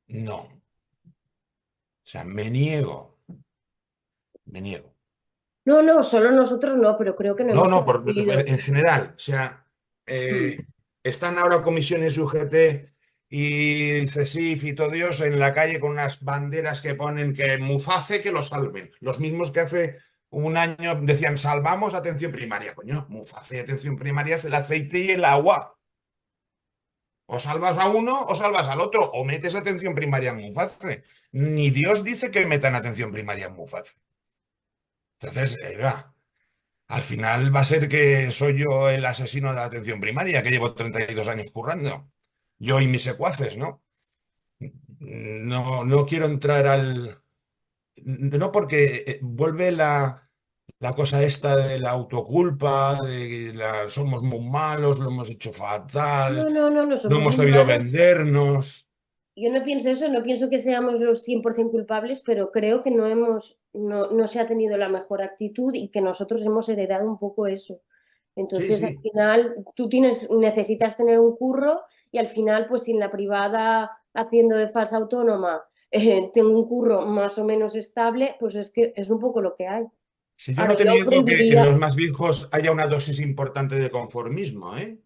No. O sea, me niego. Me niego. No, solo nosotros no, pero creo que no No, hemos no, conseguido. en general. O sea, están ahora comisiones UGT y CESIF y todo Dios en la calle con unas banderas que ponen que Muface que lo salven. Los mismos que hace un año decían salvamos atención primaria. Coño, Muface atención primaria es el aceite y el agua. O salvas a uno o salvas al otro. O metes atención primaria en Muface. Ni Dios dice que metan atención primaria en Muface. Entonces, al final va a ser que soy yo el asesino de la atención primaria, que llevo 32 años currando. Yo y mis secuaces, ¿no? No quiero entrar al... No, porque vuelve la cosa esta de la autoculpa, de somos muy malos, lo hemos hecho fatal, No no somos hemos muy sabido malos. vendernos. Yo no pienso eso, no pienso que seamos los 100% culpables, pero creo que no se ha tenido la mejor actitud y que nosotros hemos heredado un poco eso. Entonces, al Sí. final, tú necesitas tener un curro y al final, pues si en la privada, haciendo de falsa autónoma, tengo un curro más o menos estable, pues es que es un poco lo que hay. Si yo Ahora, no te yo niego que en prohibiría, los más viejos haya una dosis importante de conformismo, ¿eh?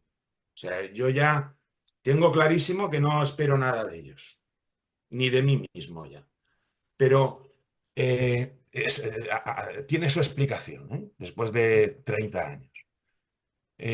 O sea, yo ya tengo clarísimo que no espero nada de ellos, ni de mí mismo ya. Pero tiene su explicación, ¿eh? Después de 30 años.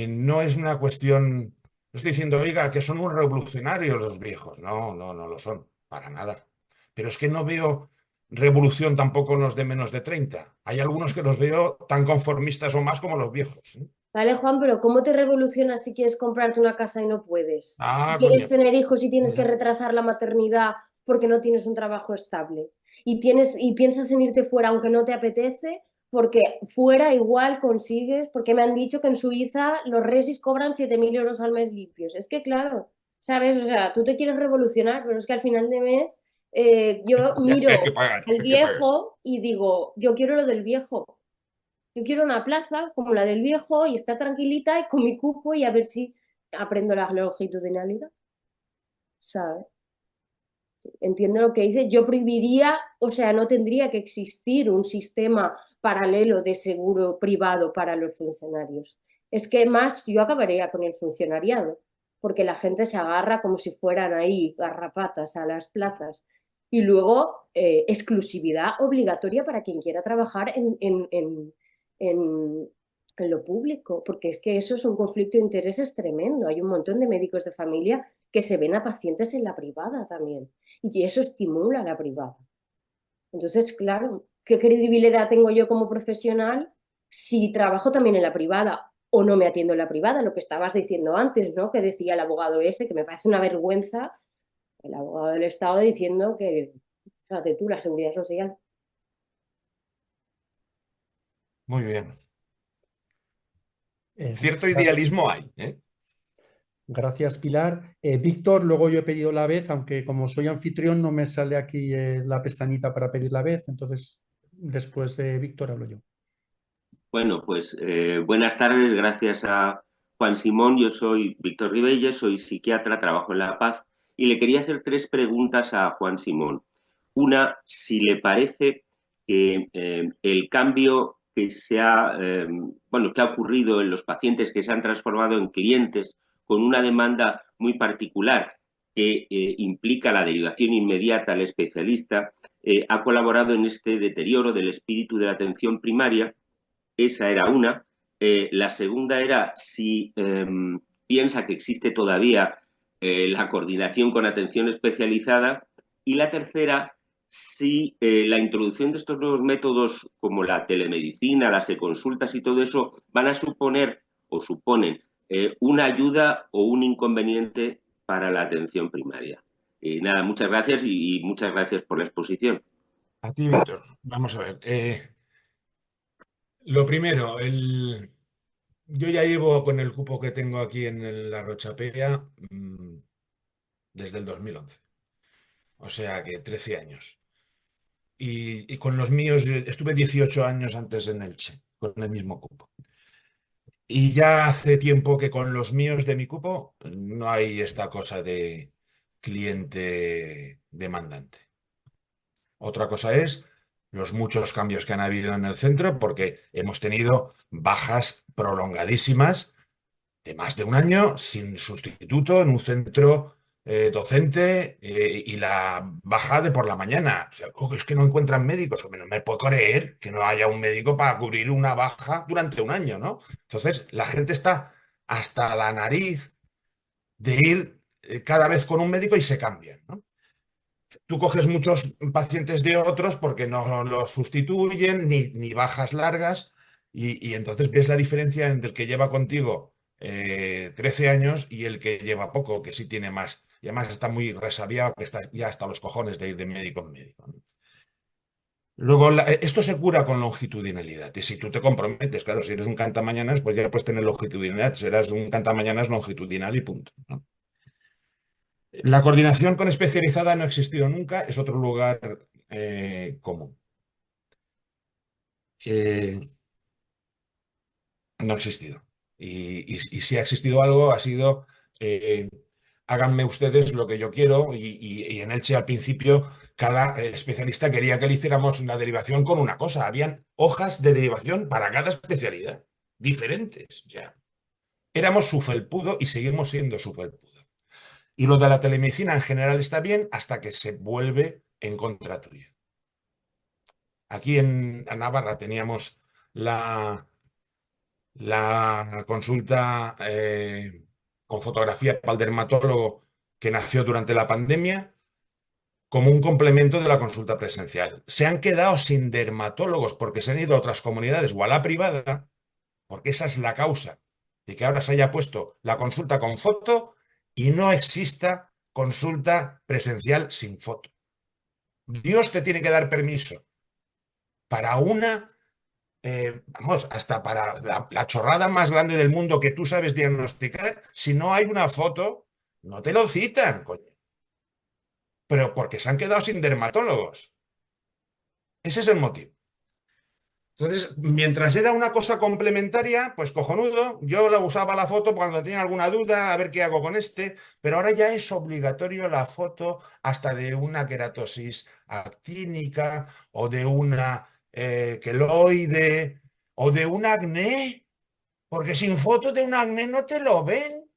No es una cuestión, no estoy diciendo, oiga, que son un revolucionario los viejos. No lo son, para nada. Pero es que no veo revolución tampoco en los de menos de 30. Hay algunos que los veo tan conformistas o más como los viejos, ¿eh? vale, Juan, pero ¿cómo te revolucionas si quieres comprarte una casa y no puedes? Si quieres Coño. tener hijos y tienes que Ya. retrasar la maternidad porque no tienes un trabajo estable. Y piensas en irte fuera aunque no te apetece, porque fuera igual consigues, porque me han dicho que en Suiza los resis cobran 7.000 euros al mes limpios. Es que claro, ¿sabes? O sea, tú te quieres revolucionar, pero es que al final de mes yo miro Hay que pagar, al hay que pagar. viejo y digo, yo quiero lo del viejo. Yo quiero una plaza como la del viejo y estar tranquilita y con mi cupo y a ver si aprendo la longitudinalidad, ¿sabes? Entiendo lo que dice. Yo prohibiría, o sea, no tendría que existir un sistema paralelo de seguro privado para los funcionarios. Es que más yo acabaría con el funcionariado, porque la gente se agarra como si fueran ahí garrapatas a las plazas. Y luego exclusividad obligatoria para quien quiera trabajar en lo público, porque es que eso es un conflicto de intereses tremendo. Hay un montón de médicos de familia que se ven a pacientes en la privada también y eso estimula la privada. Entonces, claro, ¿qué credibilidad tengo yo como profesional si trabajo también en la privada o no me atiendo en la privada? Lo que estabas diciendo antes, ¿no? Que decía el abogado ese, que me parece una vergüenza, el abogado del Estado diciendo que, fíjate tú, la seguridad social. Muy bien. Cierto Gracias. idealismo hay, ¿eh? Gracias, Pilar. Víctor, luego yo he pedido la vez, aunque como soy anfitrión no me sale aquí la pestañita para pedir la vez, entonces después de Víctor hablo yo. Bueno, pues buenas tardes, gracias a Juan Simón. Yo soy Víctor Ribelles, soy psiquiatra, trabajo en La Paz y le quería hacer 3 preguntas a Juan Simón. Una, si le parece que el cambio que que ha ocurrido en los pacientes que se han transformado en clientes con una demanda muy particular que implica la derivación inmediata al especialista, ha colaborado en este deterioro del espíritu de la atención primaria. Esa era una. La segunda era si piensa que existe todavía la coordinación con atención especializada. Y la tercera, si la introducción de estos nuevos métodos como la telemedicina, las e-consultas y todo eso van a suponer o suponen una ayuda o un inconveniente para la atención primaria. Nada, muchas gracias y muchas gracias por la exposición. A ti, Víctor. Vamos a ver. Lo primero, Yo ya llevo con el cupo que tengo aquí en la Rochapea desde el 2011. O sea que 13 años. Y con los míos, estuve 18 años antes en Elche, con el mismo cupo. Y ya hace tiempo que con los míos de mi cupo no hay esta cosa de cliente demandante. Otra cosa es los muchos cambios que han habido en el centro, porque hemos tenido bajas prolongadísimas de más de un año sin sustituto en un centro docente y la baja de por la mañana. O sea, es que no encuentran médicos. Hombre, no me puedo creer que no haya un médico para cubrir una baja durante un año, ¿no? Entonces, la gente está hasta la nariz de ir cada vez con un médico y se cambian, ¿no? Tú coges muchos pacientes de otros porque no los sustituyen, ni bajas largas, y entonces ves la diferencia entre el que lleva contigo 13 años y el que lleva poco, que sí tiene más. Y además está muy resabiado, que está ya hasta los cojones de ir de médico en médico, ¿no? Luego, esto se cura con longitudinalidad. Y si tú te comprometes, claro, si eres un cantamañanas, pues ya puedes tener longitudinalidad. Serás un cantamañanas longitudinal y punto, ¿no? La coordinación con especializada no ha existido nunca, es otro lugar común. No ha existido. Y si ha existido algo, ha sido háganme ustedes lo que yo quiero. Y en Elche al principio cada especialista quería que le hiciéramos la derivación con una cosa. Habían hojas de derivación para cada especialidad, diferentes ya. Éramos su felpudo y seguimos siendo su felpudo. Y lo de la telemedicina en general está bien hasta que se vuelve en contra tuya. Aquí en Navarra teníamos la consulta con fotografía para el dermatólogo que nació durante la pandemia como un complemento de la consulta presencial. Se han quedado sin dermatólogos porque se han ido a otras comunidades o a la privada, porque esa es la causa de que ahora se haya puesto la consulta con foto y no exista consulta presencial sin foto. Dios te tiene que dar permiso para una, vamos, hasta para la chorrada más grande del mundo que tú sabes diagnosticar. Si no hay una foto, no te lo citan, coño. Pero porque se han quedado sin dermatólogos. Ese es el motivo. Entonces, mientras era una cosa complementaria, pues cojonudo, yo la usaba la foto cuando tenía alguna duda, a ver qué hago con este, pero ahora ya es obligatorio la foto hasta de una queratosis actínica o de una queloide o de un acné, porque sin foto de un acné no te lo ven.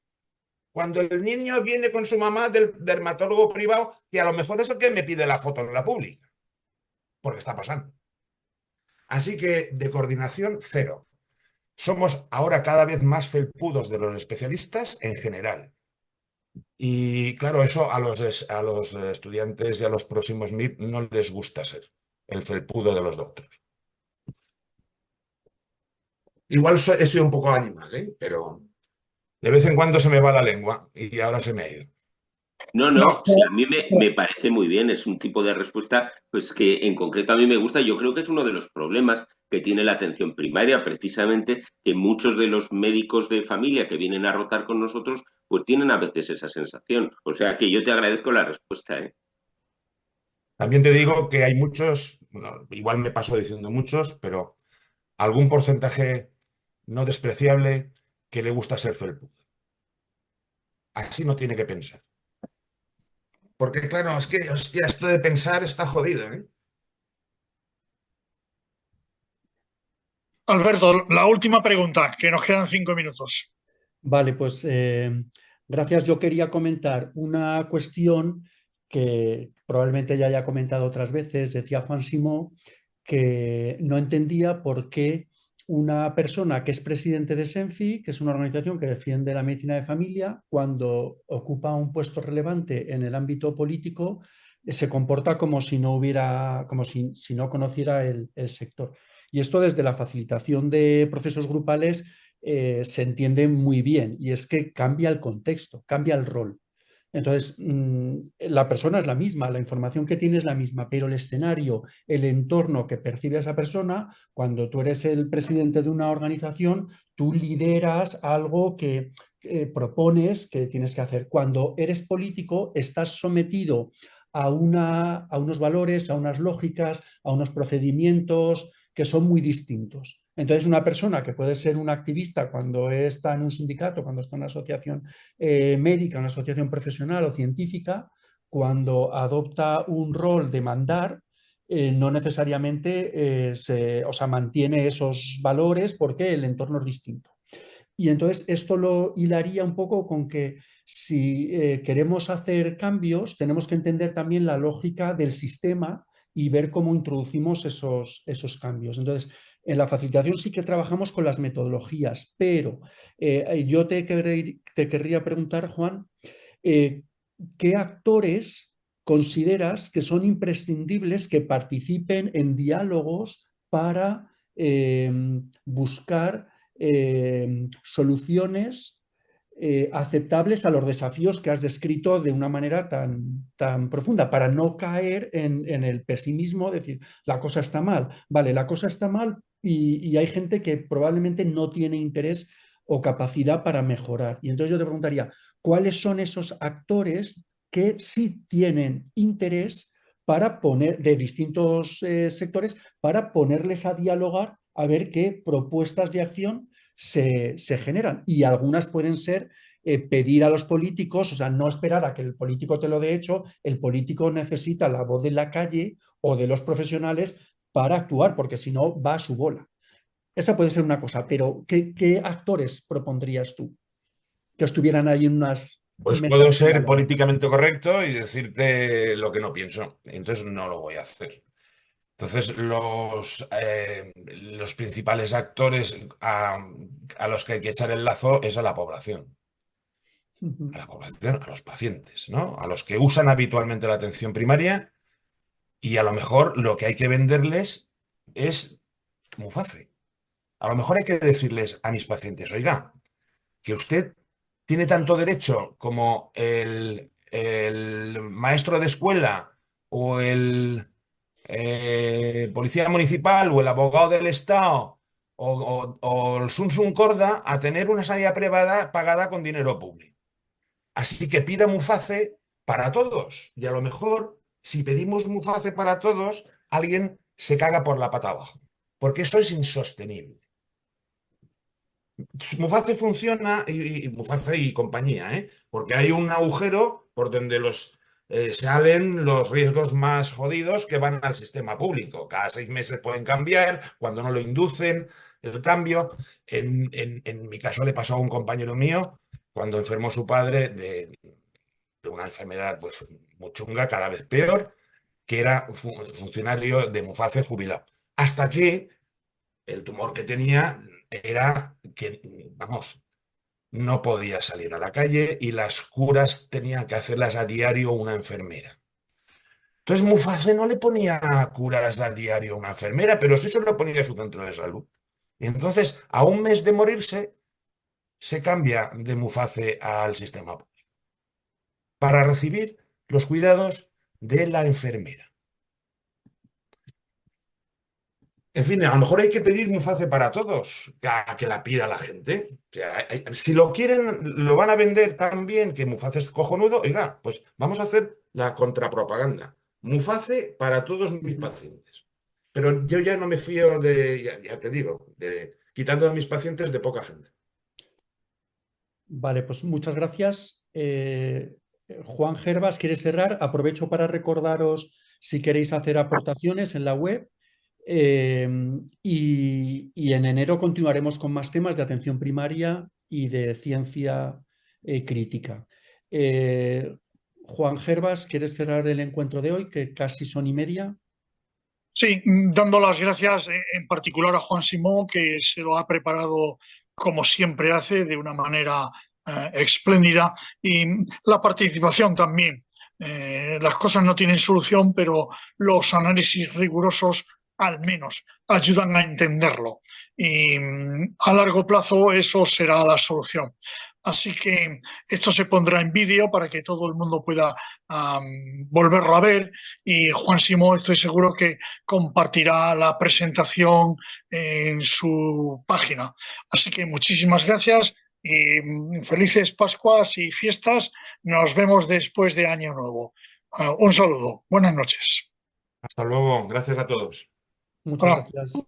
Cuando el niño viene con su mamá del dermatólogo privado, que a lo mejor es el que me pide la foto en la pública, porque está pasando. Así que de coordinación, cero. Somos ahora cada vez más felpudos de los especialistas en general. Y claro, eso a los estudiantes y a los próximos MIP no les gusta ser el felpudo de los doctores. Igual he sido un poco animal, pero de vez en cuando se me va la lengua y ahora se me ha ido. No, sí, a mí me parece muy bien, es un tipo de respuesta pues que en concreto a mí me gusta. Yo creo que es uno de los problemas que tiene la atención primaria, precisamente que muchos de los médicos de familia que vienen a rotar con nosotros pues tienen a veces esa sensación. O sea que yo te agradezco la respuesta, ¿eh? También te digo que hay muchos, bueno, igual me paso diciendo muchos, pero algún porcentaje no despreciable que le gusta ser felpudo. Así no tiene que pensar. Porque claro, es que hostia, esto de pensar está jodido, ¿eh? Alberto, la última pregunta, que nos quedan 5 minutos. Vale, pues gracias. Yo quería comentar una cuestión que probablemente ya haya comentado otras veces. Decía Juan Simó que no entendía por qué una persona que es presidente de SENFI, que es una organización que defiende la medicina de familia, cuando ocupa un puesto relevante en el ámbito político, se comporta como si no hubiera, como si no conociera el sector. Y esto desde la facilitación de procesos grupales se entiende muy bien, y es que cambia el contexto, cambia el rol. Entonces, la persona es la misma, la información que tiene es la misma, pero el escenario, el entorno que percibe a esa persona, cuando tú eres el presidente de una organización, tú lideras algo que propones que tienes que hacer. Cuando eres político, estás sometido a unos valores, a unas lógicas, a unos procedimientos que son muy distintos. Entonces, una persona que puede ser un activista cuando está en un sindicato, cuando está en una asociación médica, una asociación profesional o científica, cuando adopta un rol de mandar, no necesariamente mantiene esos valores porque el entorno es distinto. Y entonces esto lo hilaría un poco con que si queremos hacer cambios, tenemos que entender también la lógica del sistema y ver cómo introducimos esos cambios. Entonces, en la facilitación sí que trabajamos con las metodologías, pero yo te querría preguntar, Juan, ¿qué actores consideras que son imprescindibles que participen en diálogos para buscar soluciones aceptables a los desafíos que has descrito de una manera tan profunda, para no caer en el pesimismo, decir, la cosa está mal. Vale, la cosa está mal y hay gente que probablemente no tiene interés o capacidad para mejorar. Y entonces yo te preguntaría, ¿cuáles son esos actores que sí tienen interés para poner, de distintos sectores, para ponerles a dialogar a ver qué propuestas de acción se generan? Y algunas pueden ser pedir a los políticos, o sea, no esperar a que el político te lo dé hecho, el político necesita la voz de la calle o de los profesionales para actuar, porque si no va a su bola. Esa puede ser una cosa, pero ¿qué actores propondrías tú que estuvieran ahí en unas Pues mesas puedo de ser diálogo? políticamente correcto y decirte lo que no pienso. Entonces no lo voy a hacer. Entonces los principales actores a los que hay que echar el lazo es a la población. A la población, a los pacientes, ¿no? A los que usan habitualmente la atención primaria y a lo mejor lo que hay que venderles es Muface. A lo mejor hay que decirles a mis pacientes, oiga, que usted tiene tanto derecho como el maestro de escuela o el policía municipal o el abogado del Estado o el Sun Corda a tener una sanidad privada pagada con dinero público. Así que pida Muface para todos. Y a lo mejor, si pedimos Muface para todos, alguien se caga por la pata abajo. Porque eso es insostenible. Muface funciona, y Muface y compañía, porque hay un agujero por donde salen los riesgos más jodidos que van al sistema público. Cada 6 meses pueden cambiar, cuando no lo inducen el cambio. En mi caso le pasó a un compañero mío cuando enfermó su padre de una enfermedad pues, muy chunga, cada vez peor, que era funcionario de Muface jubilado. Hasta que el tumor que tenía era que, vamos, no podía salir a la calle y las curas tenían que hacerlas a diario una enfermera. Entonces Muface no le ponía curas a diario a una enfermera, pero sí se lo ponía a su centro de salud. Y entonces, a un mes de morirse, se cambia de Muface al sistema público para recibir los cuidados de la enfermera. En fin, a lo mejor hay que pedir Muface para todos, que la pida la gente. Si lo quieren, lo van a vender tan bien que Muface es cojonudo. Oiga, pues vamos a hacer la contrapropaganda. Muface para todos mis pacientes. Pero yo ya no me fío ya te digo, quitando a mis pacientes de poca gente. Vale, pues muchas gracias. Juan Gervas, ¿quieres cerrar? Aprovecho para recordaros si queréis hacer aportaciones en la web. Y en enero continuaremos con más temas de atención primaria y de ciencia crítica. Juan Gervas, ¿quieres cerrar el encuentro de hoy, que casi son 1:30? Sí, dando las gracias en particular a Juan Simón, que se lo ha preparado como siempre hace, de una manera espléndida, y la participación también. Las cosas no tienen solución, pero los análisis rigurosos al menos ayudan a entenderlo. Y a largo plazo eso será la solución. Así que esto se pondrá en vídeo para que todo el mundo pueda volverlo a ver, y Juan Simó estoy seguro que compartirá la presentación en su página. Así que muchísimas gracias y felices Pascuas y fiestas. Nos vemos después de Año Nuevo. Un saludo. Buenas noches. Hasta luego. Gracias a todos. Muchas gracias.